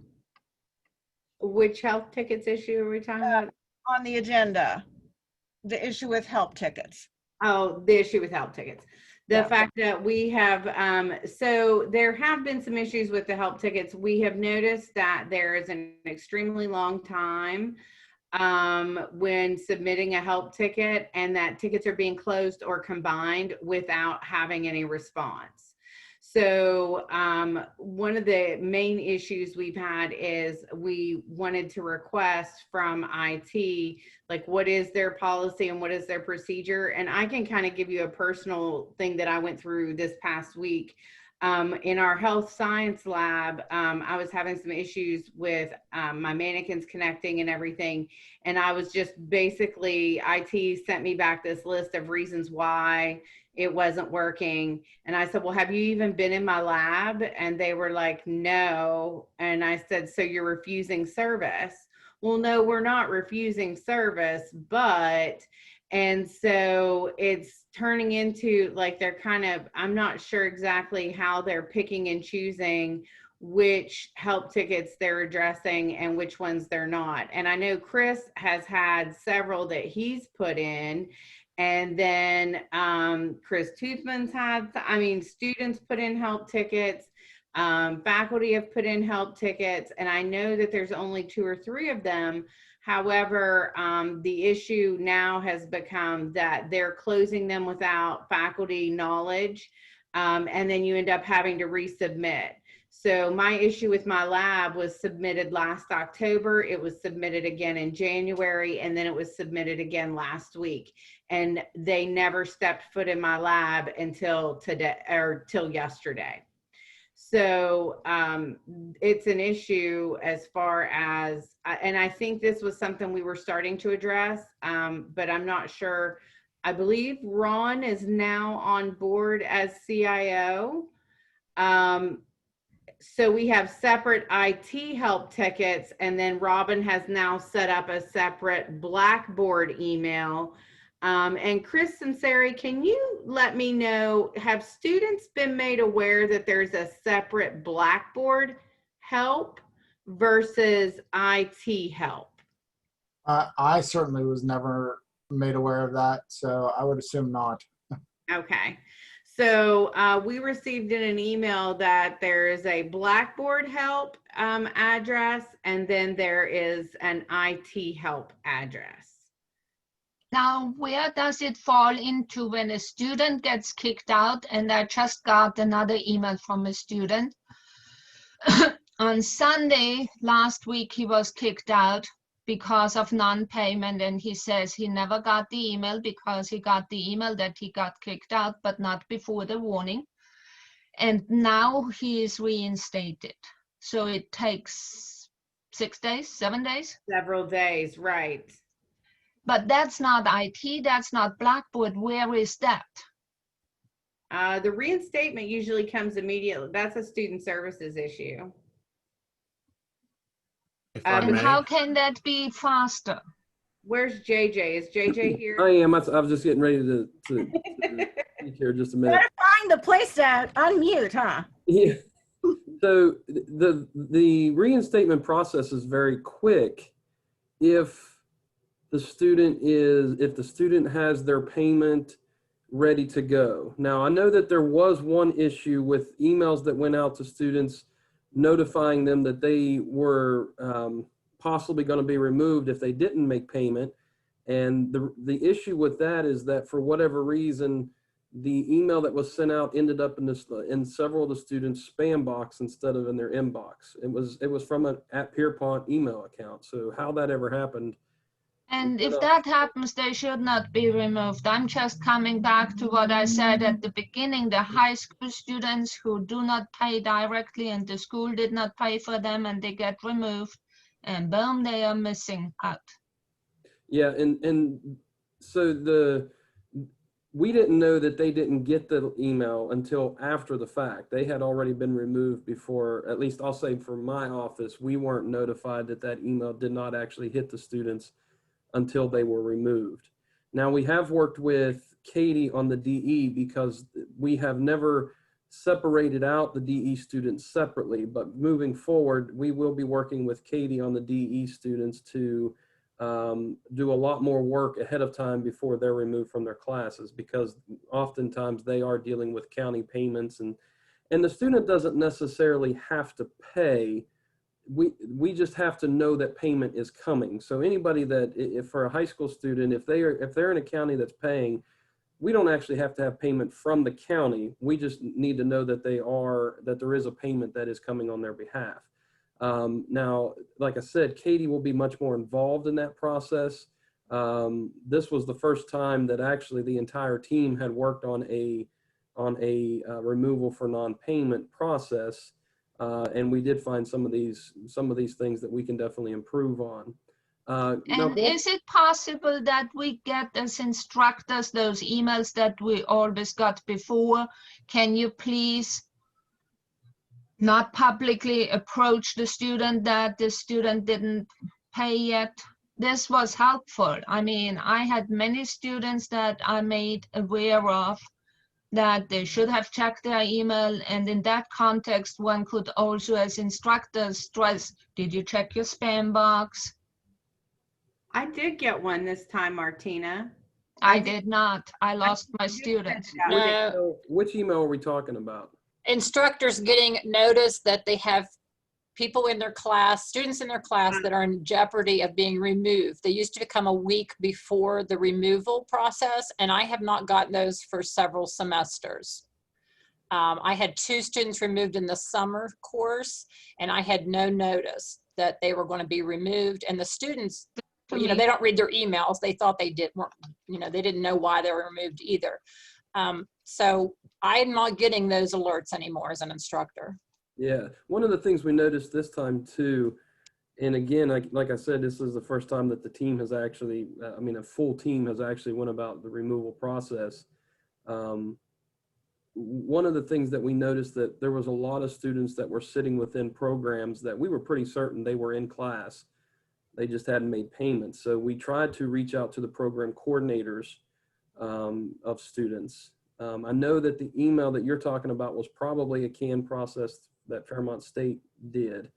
Which health tickets issue are we talking about? On the agenda, the issue with health tickets. Oh, the issue with health tickets. The fact that we have, so there have been some issues with the help tickets. We have noticed that there is an extremely long time when submitting a help ticket, and that tickets are being closed or combined without having any response. So one of the main issues we've had is we wanted to request from IT, like what is their policy and what is their procedure. And I can kind of give you a personal thing that I went through this past week. In our health science lab, I was having some issues with my mannequins connecting and everything. And I was just basically, IT sent me back this list of reasons why it wasn't working. And I said, well, have you even been in my lab? And they were like, no. And I said, so you're refusing service? Well, no, we're not refusing service, but, and so it's turning into like they're kind of, I'm not sure exactly how they're picking and choosing which help tickets they're addressing and which ones they're not. And I know Chris has had several that he's put in. And then Chris Toothman's had, I mean, students put in help tickets. Faculty have put in help tickets, and I know that there's only 2 or 3 of them. However, the issue now has become that they're closing them without faculty knowledge, and then you end up having to resubmit. So my issue with my lab was submitted last October. It was submitted again in January, and then it was submitted again last week. And they never stepped foot in my lab until today or till yesterday. So it's an issue as far as, and I think this was something we were starting to address, but I'm not sure. I believe Ron is now on board as CIO. So we have separate IT help tickets, and then Robin has now set up a separate Blackboard email. And Chris and Sari, can you let me know, have students been made aware that there's a separate Blackboard help versus IT help? I certainly was never made aware of that, so I would assume not. Okay. So we received in an email that there is a Blackboard help address, and then there is an IT help address. Now, where does it fall into when a student gets kicked out? And I just got another email from a student. On Sunday last week, he was kicked out because of non-payment, and he says he never got the email because he got the email that he got kicked out, but not before the warning. And now he is reinstated. So it takes 6 days, 7 days? Several days, right. But that's not IT, that's not Blackboard. Where is that? The reinstatement usually comes immediately. That's a student services issue. And how can that be faster? Where's JJ? Is JJ here? I am. I was just getting ready to speak here just a minute. Better find the place to unmute, huh? Yeah. So the reinstatement process is very quick if the student has their payment ready to go. Now, I know that there was one issue with emails that went out to students notifying them that they were possibly going to be removed if they didn't make payment. And the issue with that is that for whatever reason, the email that was sent out ended up in several of the students' spam box instead of in their inbox. It was from an @Pierpont email account. So how that ever happened. And if that happens, they should not be removed. I'm just coming back to what I said at the beginning. The high school students who do not pay directly and the school did not pay for them and they get removed, and boom, they are missing out. Yeah, and so we didn't know that they didn't get the email until after the fact. They had already been removed before, at least I'll say for my office, we weren't notified that that email did not actually hit the students until they were removed. Now, we have worked with Katie on the DE because we have never separated out the DE students separately, but moving forward, we will be working with Katie on the DE students to do a lot more work ahead of time before they're removed from their classes, because oftentimes they are dealing with county payments, and the student doesn't necessarily have to pay. We just have to know that payment is coming. So anybody that, if for a high school student, if they're in a county that's paying, we don't actually have to have payment from the county. We just need to know that there is a payment that is coming on their behalf. Now, like I said, Katie will be much more involved in that process. This was the first time that actually the entire team had worked on a on a removal for non-payment process. And we did find some of these things that we can definitely improve on. And is it possible that we get as instructors those emails that we always got before? Can you please not publicly approach the student that the student didn't pay yet? This was helpful. I mean, I had many students that I made aware of that they should have checked their email, and in that context, one could also, as instructors, stress, did you check your spam box? I did get one this time, Martina. I did not. I lost my students. Which email are we talking about? Instructors getting notice that they have people in their class, students in their class that are in jeopardy of being removed. They used to come a week before the removal process, and I have not gotten those for several semesters. I had 2 students removed in the summer course, and I had no notice that they were going to be removed. And the students, you know, they don't read their emails. They thought they did, you know, they didn't know why they were removed either. So I'm not getting those alerts anymore as an instructor. Yeah, one of the things we noticed this time too, and again, like I said, this is the first time that the team has actually, I mean, a full team has actually went about the removal process. One of the things that we noticed that there was a lot of students that were sitting within programs that we were pretty certain they were in class. They just hadn't made payments. So we tried to reach out to the program coordinators of students. I know that the email that you're talking about was probably a canned process that Fairmont State did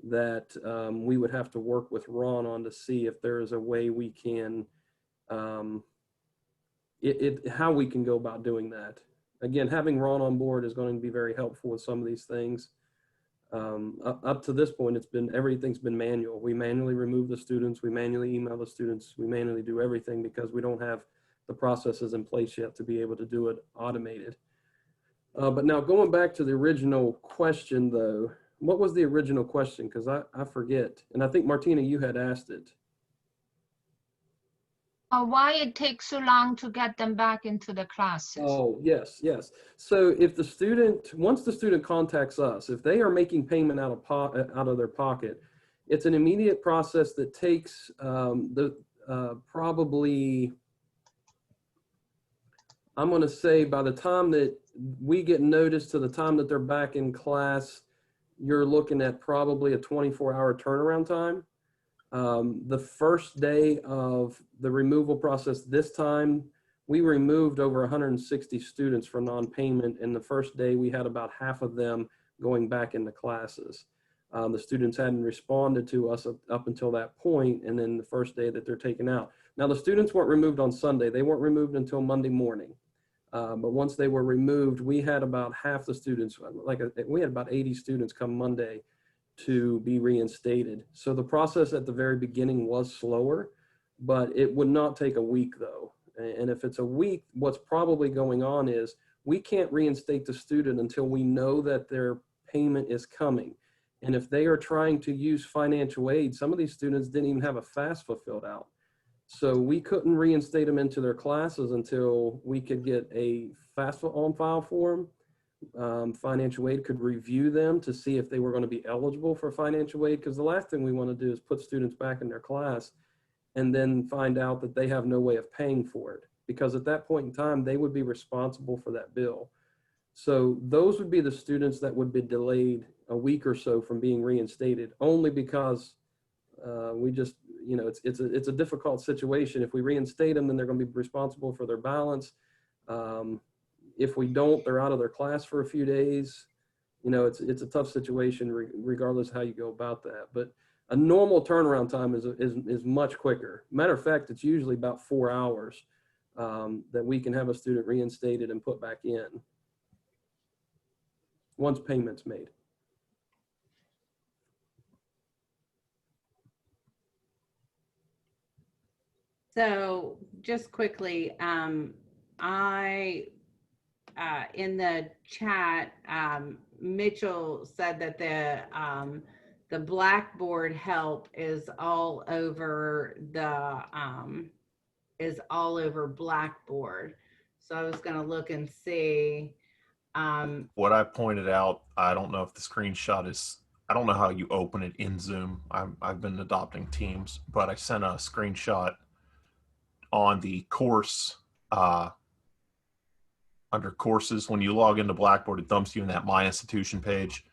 that we would have to work with Ron on to see if there is a way we can, how we can go about doing that. Again, having Ron on board is going to be very helpful with some of these things. Up to this point, everything's been manual. We manually remove the students, we manually email the students, we manually do everything because we don't have the processes in place yet to be able to do it automated. But now going back to the original question though, what was the original question? Because I forget. And I think Martina, you had asked it. Why it takes so long to get them back into the classes? Oh, yes, yes. So if the student, once the student contacts us, if they are making payment out of their pocket, it's an immediate process that takes probably, I'm going to say by the time that we get notice to the time that they're back in class, you're looking at probably a 24-hour turnaround time. The first day of the removal process this time, we removed over 160 students for non-payment, and the first day we had about half of them going back into classes. The students hadn't responded to us up until that point, and then the first day that they're taken out. Now the students weren't removed on Sunday. They weren't removed until Monday morning. But once they were removed, we had about half the students, we had about 80 students come Monday to be reinstated. So the process at the very beginning was slower, but it would not take a week though. And if it's a week, what's probably going on is we can't reinstate the student until we know that their payment is coming. And if they are trying to use financial aid, some of these students didn't even have a FAFSA filled out. So we couldn't reinstate them into their classes until we could get a FAFSA on file for them. Financial aid could review them to see if they were going to be eligible for financial aid, because the last thing we want to do is put students back in their class and then find out that they have no way of paying for it, because at that point in time they would be responsible for that bill. So those would be the students that would be delayed a week or so from being reinstated, only because we just, you know, it's a difficult situation. If we reinstate them, then they're going to be responsible for their balance. If we don't, they're out of their class for a few days. You know, it's a tough situation regardless how you go about that. But a normal turnaround time is much quicker. Matter of fact, it's usually about 4 hours that we can have a student reinstated and put back in once payment's made. So just quickly, in the chat, Mitchell said that the Blackboard help is all over Blackboard. So I was gonna look and see. What I pointed out, I don't know if the screenshot is, I don't know how you open it in Zoom. I've been adopting Teams, but I sent a screenshot on the course, under courses. When you log into Blackboard, it dumps you in that My Institution page.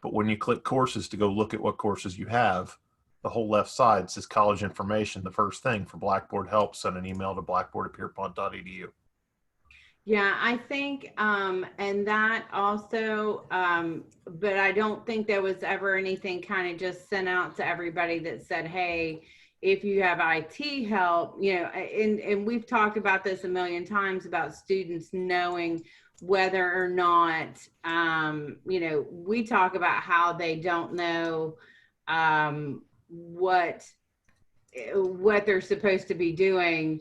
But when you click courses to go look at what courses you have, the whole left side says college information. The first thing for Blackboard help, send an email to blackboard@pierpont.edu. Yeah, I think, and that also, but I don't think there was ever anything kind of just sent out to everybody that said, hey, if you have IT help, you know, and we've talked about this a million times about students knowing whether or not, you know, we talk about how they don't know what they're supposed to be doing.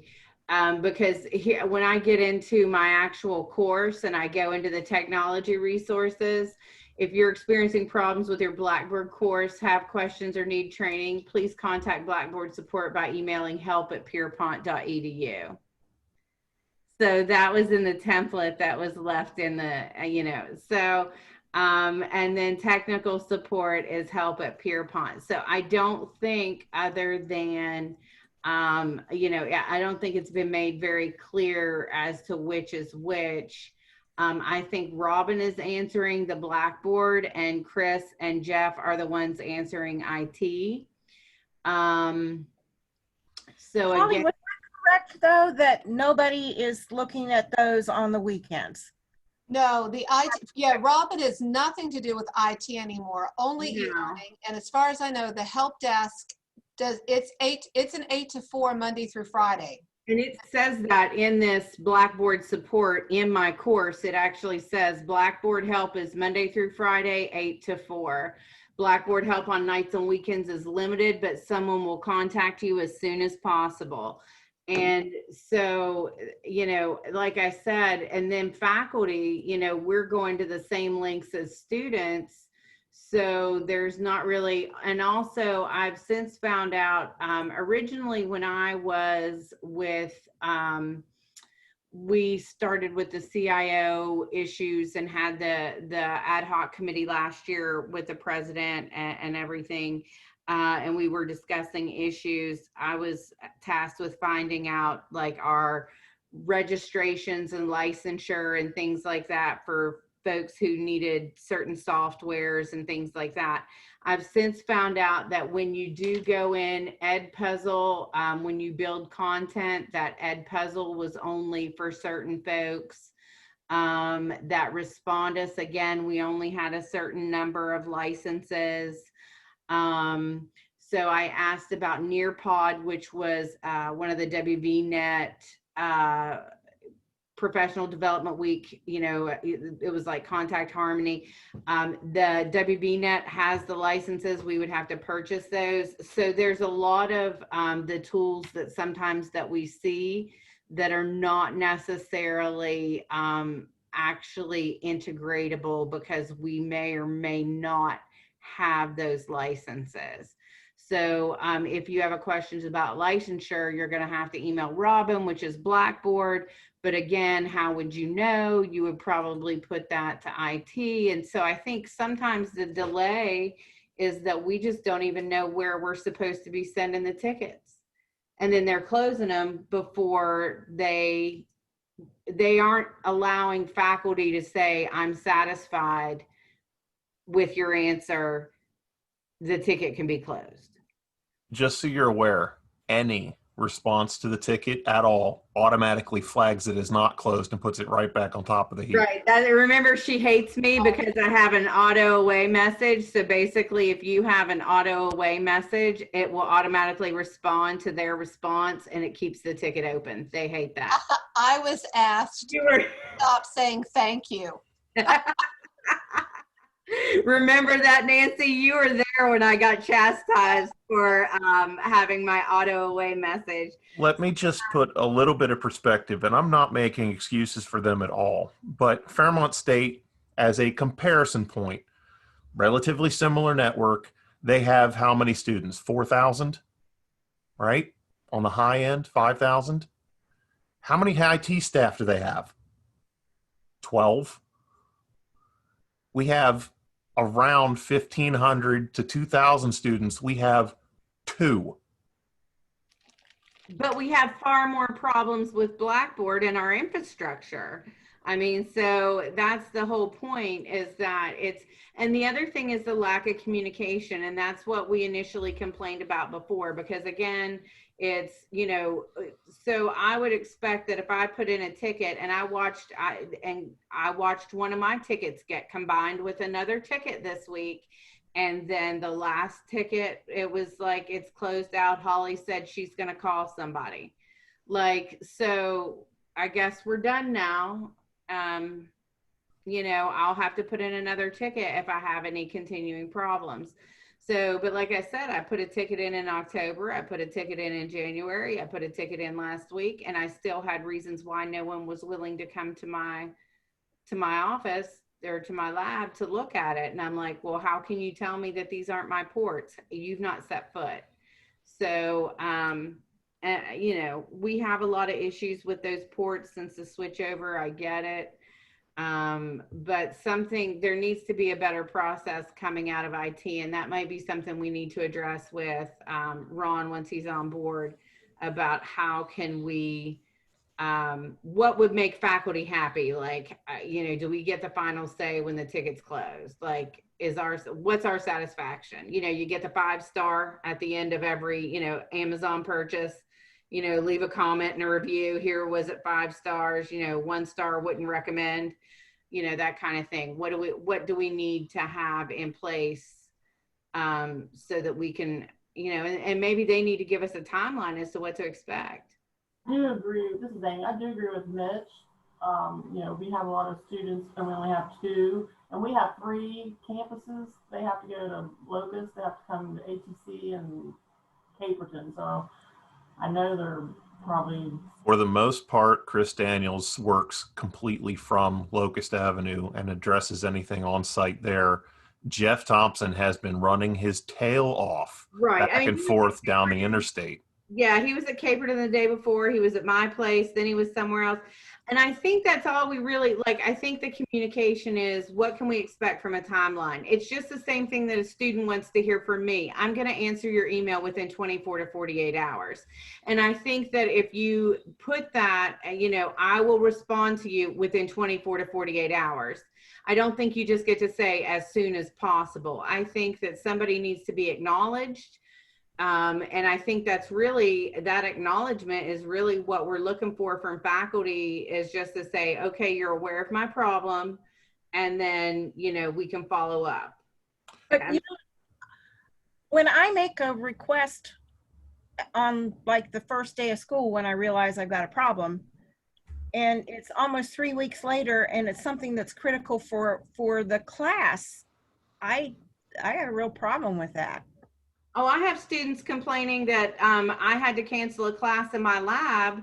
Because here, when I get into my actual course and I go into the technology resources, if you're experiencing problems with your Blackboard course, have questions or need training, please contact Blackboard support by emailing help@pierpont.edu. So that was in the template that was left in the, you know, so, and then technical support is help@Pierpont. So I don't think other than, you know, I don't think it's been made very clear as to which is which. I think Robin is answering the Blackboard and Chris and Jeff are the ones answering IT. So Holly, again, was that correct though, that nobody is looking at those on the weekends? No, the IT, yeah, Robin has nothing to do with IT anymore, only e-learning. And as far as I know, the help desk does, it's an 8 to 4 Monday through Friday. and it says that in this Blackboard support in my course, it actually says Blackboard help is Monday through Friday, 8 to 4. Blackboard help on nights and weekends is limited, but someone will contact you as soon as possible. And so, you know, like I said, and then faculty, you know, we're going to the same links as students. So there's not really, and also I've since found out, originally when I was with, we started with the CIO issues and had the ad hoc committee last year with the president and everything. And we were discussing issues. I was tasked with finding out like our registrations and licensure and things like that for folks who needed certain softwares and things like that. I've since found out that when you do go in Edpuzzle, when you build content, that Edpuzzle was only for certain folks. That Respondus, again, we only had a certain number of licenses. So I asked about Nearpod, which was one of the WVNet Professional Development Week, you know, it was like Contact Harmony. The WVNet has the licenses, we would have to purchase those. So there's a lot of the tools that sometimes that we see that are not necessarily actually integratable because we may or may not have those licenses. So if you have a questions about licensure, you're going to have to email Robin, which is Blackboard. But again, how would you know? You would probably put that to IT. And so I think sometimes the delay is that we just don't even know where we're supposed to be sending the tickets. And then they're closing them before they aren't allowing faculty to say, I'm satisfied with your answer, the ticket can be closed. Just so you're aware, any response to the ticket at all automatically flags it as not closed and puts it right back on top of the heap. Right. Remember, she hates me because I have an auto away message. So basically, if you have an auto away message, it will automatically respond to their response and it keeps the ticket open. They hate that. I was asked to stop saying thank you. Remember that, Nancy? You were there when I got chastised for having my auto away message. Let me just put a little bit of perspective, and I'm not making excuses for them at all, but Fairmont State, as a comparison point, relatively similar network, they have how many students? 4,000, right? On the high end, 5,000. How many IT staff do they have? 12. We have around 1,500 to 2,000 students. We have 2. But we have far more problems with Blackboard in our infrastructure. I mean, so that's the whole point, is that and the other thing is the lack of communication. And that's what we initially complained about before, because again, it's, so I would expect that if I put in a ticket and I watched one of my tickets get combined with another ticket this week. And then the last ticket, it was like, it's closed out. Holly said she's going to call somebody. So I guess we're done now. I'll have to put in another ticket if I have any continuing problems. So, but like I said, I put a ticket in October. I put a ticket in January. I put a ticket in last week, and I still had reasons why no one was willing to come to my office or to my lab to look at it. And I'm like, well, how can you tell me that these aren't my ports? You've not set foot. So, we have a lot of issues with those ports since the switchover. I get it. But there needs to be a better process coming out of IT. And that might be something we need to address with Ron once he's on board, about how can we, what would make faculty happy? Do we get the final say when the ticket's closed? What's our satisfaction? You get the 5-star at the end of every, Amazon purchase, leave a comment and a review. Here was it 5 stars, 1 star, wouldn't recommend, that kind of thing. What do we need to have in place so that we can, and maybe they need to give us a timeline as to what to expect. I do agree. This is Amy. I do agree with Mitch. We have a lot of students, and we only have 2, and we have 3 campuses. They have to go to Locust. They have to come to ATC and Caperton. So I know they're probably. For the most part, Chris Daniels works completely from Locust Avenue and addresses anything on site there. Jeff Thompson has been running his tail off back and forth down the interstate. Yeah, he was at Caperton the day before. He was at my place. Then he was somewhere else. And I think that's all we really I think the communication is, what can we expect from a timeline? It's just the same thing that a student wants to hear from me. I'm going to answer your email within 24 to 48 hours. And I think that if you put that, I will respond to you within 24 to 48 hours. I don't think you just get to say as soon as possible. I think that somebody needs to be acknowledged. And I think that acknowledgement is really what we're looking for from faculty, is just to say, okay, you're aware of my problem, and then, we can follow up. But when I make a request on the first day of school, when I realize I've got a problem, and it's almost 3 weeks later, and it's something that's critical for the class, I got a real problem with that. Oh, I have students complaining that I had to cancel a class in my lab,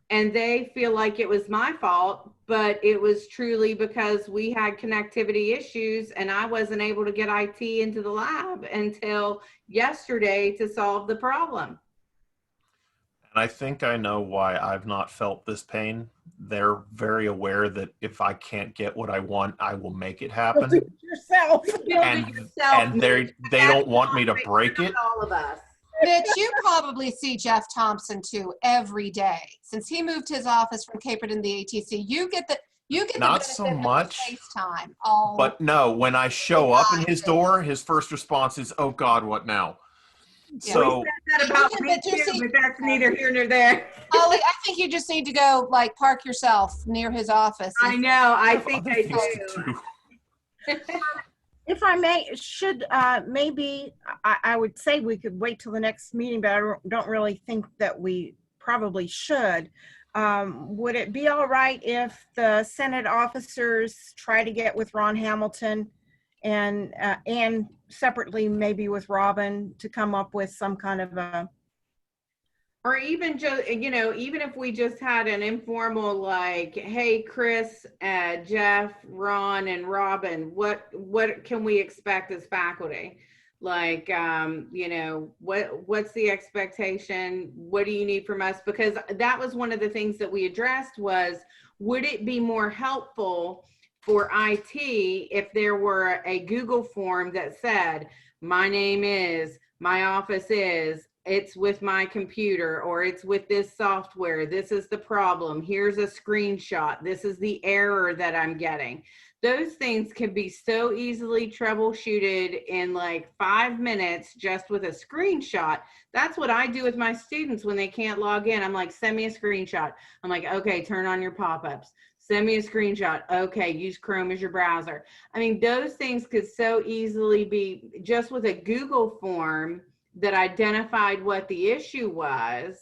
and they feel like it was my fault, but it was truly because we had connectivity issues and I wasn't able to get IT into the lab until yesterday to solve the problem. And I think I know why I've not felt this pain. They're very aware that if I can't get what I want, I will make it happen. Do it yourself. And they don't want me to break it. All of us. Mitch, you probably see Jeff Thompson too every day. Since he moved his office from Caperton to the ATC, you get not so much FaceTime. But no, when I show up in his door, his first response is, "Oh God, what now?" Yeah, So we said that about me too, but that's neither here nor there. Ollie, I think you just need to go park yourself near his office. I know. I think I do. If I may, maybe I would say we could wait till the next meeting, but I don't really think that we probably should. Would it be all right if the Senate officers try to get with Ron Hamilton and separately maybe with Robin to come up with some kind of a, or even just, even if we just had an informal, hey, Chris, Jeff, Ron, and Robin, what can we expect as faculty? Like, you know, what's the expectation? What do you need from us? Because that was one of the things that we addressed was, would it be more helpful for IT if there were a Google form that said, my name is, my office is, it's with my computer, or it's with this software, this is the problem, here's a screenshot, this is the error that I'm getting. Those things can be so easily troubleshooted in like 5 minutes just with a screenshot. That's what I do with my students when they can't log in. I'm like, send me a screenshot. I'm like, okay, turn on your pop-ups. Send me a screenshot. Okay, use Chrome as your browser. I mean, those things could so easily be just with a Google form that identified what the issue was,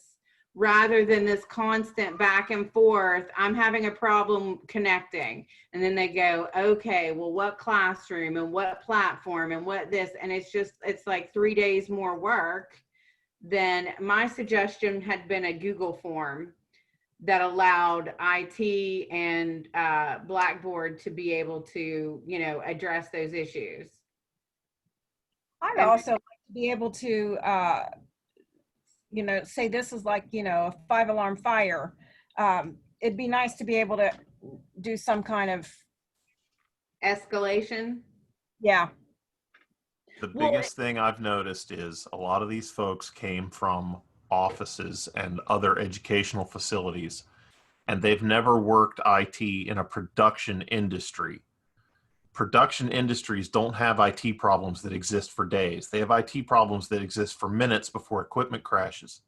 rather than this constant back and forth. I'm having a problem connecting. And then they go, okay, well, what classroom and what platform and what this, and it's like 3 days more work. Then my suggestion had been a Google form that allowed IT and Blackboard to be able to, you know, address those issues. I'd also like to be able to, you know, say this is like, you know, a 5-alarm fire. It'd be nice to be able to do some kind of escalation. Yeah. The biggest thing I've noticed is a lot of these folks came from offices and other educational facilities, and they've never worked IT in a production industry. Production industries don't have IT problems that exist for days. They have IT problems that exist for minutes before equipment crashes.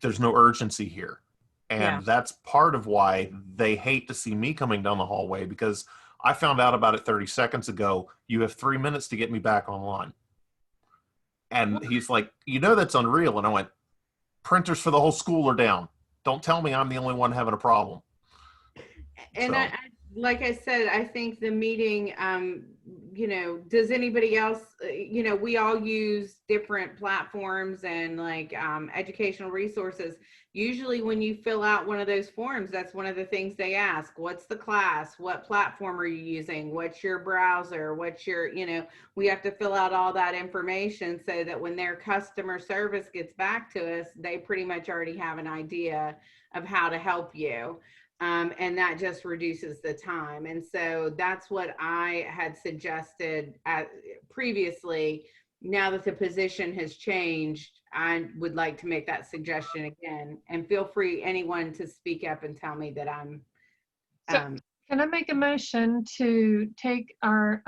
There's no urgency here. And that's part of why they hate to see me coming down the hallway, because I found out about it 30 seconds ago. You have 3 minutes to get me back online. And he's like, you know, that's unreal. And I went, printers for the whole school are down. Don't tell me I'm the only one having a problem. And So. Like I said, I think the meeting, you know, does anybody else, you know, we all use different platforms and like educational resources. Usually when you fill out one of those forms, that's one of the things they ask. What's the class? What platform are you using? What's your browser? What's your, you know, we have to fill out all that information so that when their customer service gets back to us, they pretty much already have an idea of how to help you. And that just reduces the time. And so that's what I had suggested previously. Now that the position has changed, I would like to make that suggestion again. And feel free, anyone, to speak up and tell me that I'm. So can I make a motion to take our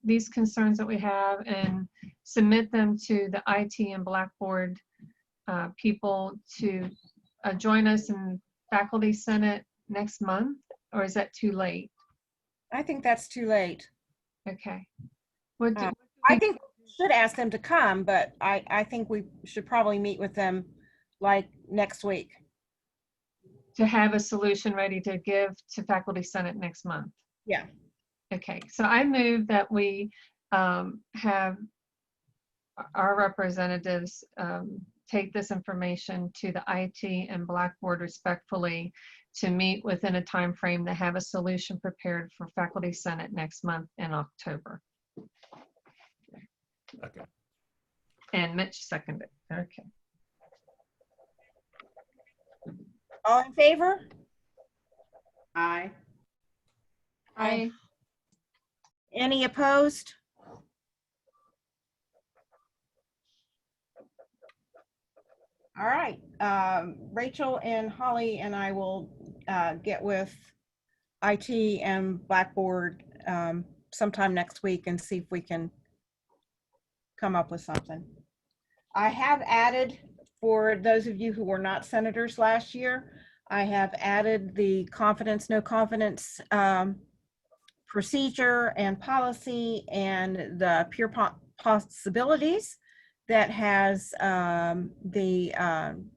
these concerns that we have and submit them to the IT and Blackboard people to join us in Faculty Senate next month, or is that too late? I think that's too late. Okay. I think we should ask them to come, but I think we should probably meet with them like next week. To have a solution ready to give to Faculty Senate next month? Yeah. Okay, so I move that we have our representatives take this information to the IT and Blackboard respectfully to meet within a time frame to have a solution prepared for Faculty Senate next month in October. Okay. And Mitch seconded. Okay. All in favor? Aye. Aye. Any opposed? All right, Rachel and Holly and I will get with IT and Blackboard sometime next week and see if we can come up with something. I have added, for those of you who were not senators last year, I have added the confidence, no confidence procedure and policy and the Pierpont possibilities that has the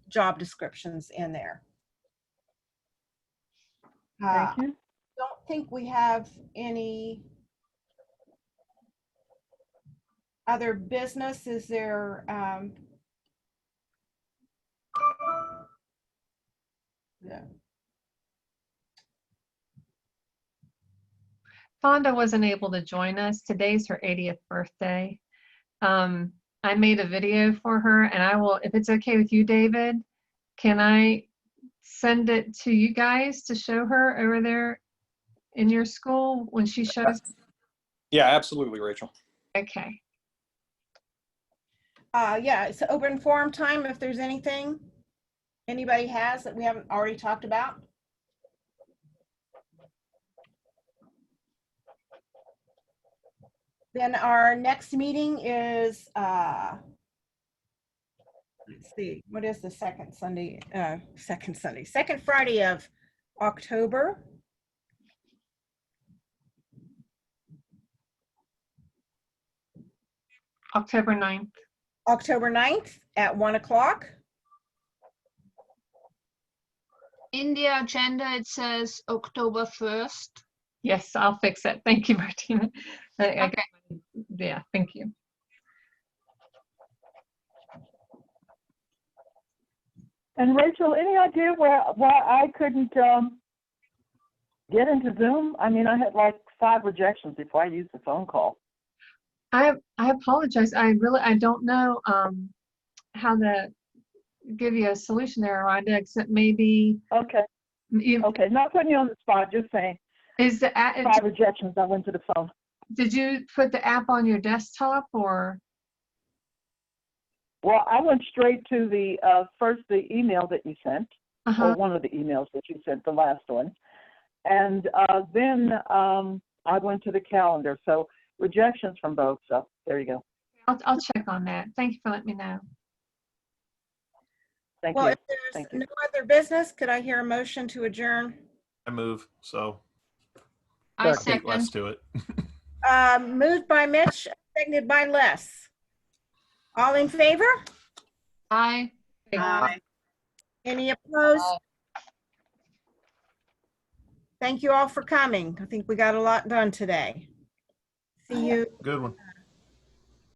job descriptions in there. Thank you. Don't think we have any other business. Is there? Yeah. Fonda wasn't able to join us. Today's her 80th birthday. I made a video for her, and I will, if it's okay with you, David, can I send it to you guys to show her over there in your school when she shows? Yeah, absolutely, Rachel. Okay. Yeah, it's open forum time if there's anything anybody has that we haven't already talked about. Then our next meeting is, let's see, what is the second Friday of October. October 9th. October 9th at 1 o'clock. In the agenda, it says October 1st. Yes, I'll fix it. Thank you, Martina. Yeah, thank you. And Rachel, any idea why I couldn't get into Zoom? I mean, I had like 5 rejections before I used the phone call. I apologize. I don't know how to give you a solution there, Rhonda, except maybe. Okay. Okay, not putting you on the spot, just saying. Is the 5 rejections, I went to the phone. Did you put the app on your desktop or? Well, I went straight to the first the email that you sent, or one of the emails that you sent, the last one, and then I went to the calendar. So rejections from both. So there you go. I'll check on that. Thank you for letting me know. Thank Well, you. if there's no other business, could I hear a motion to adjourn? I move, so I beat second. Les to it. Moved by Mitch, seconded by Les. All in favor? Aye. Aye. Any opposed? Thank you all for coming. I think we got a lot done today. See you. Good one.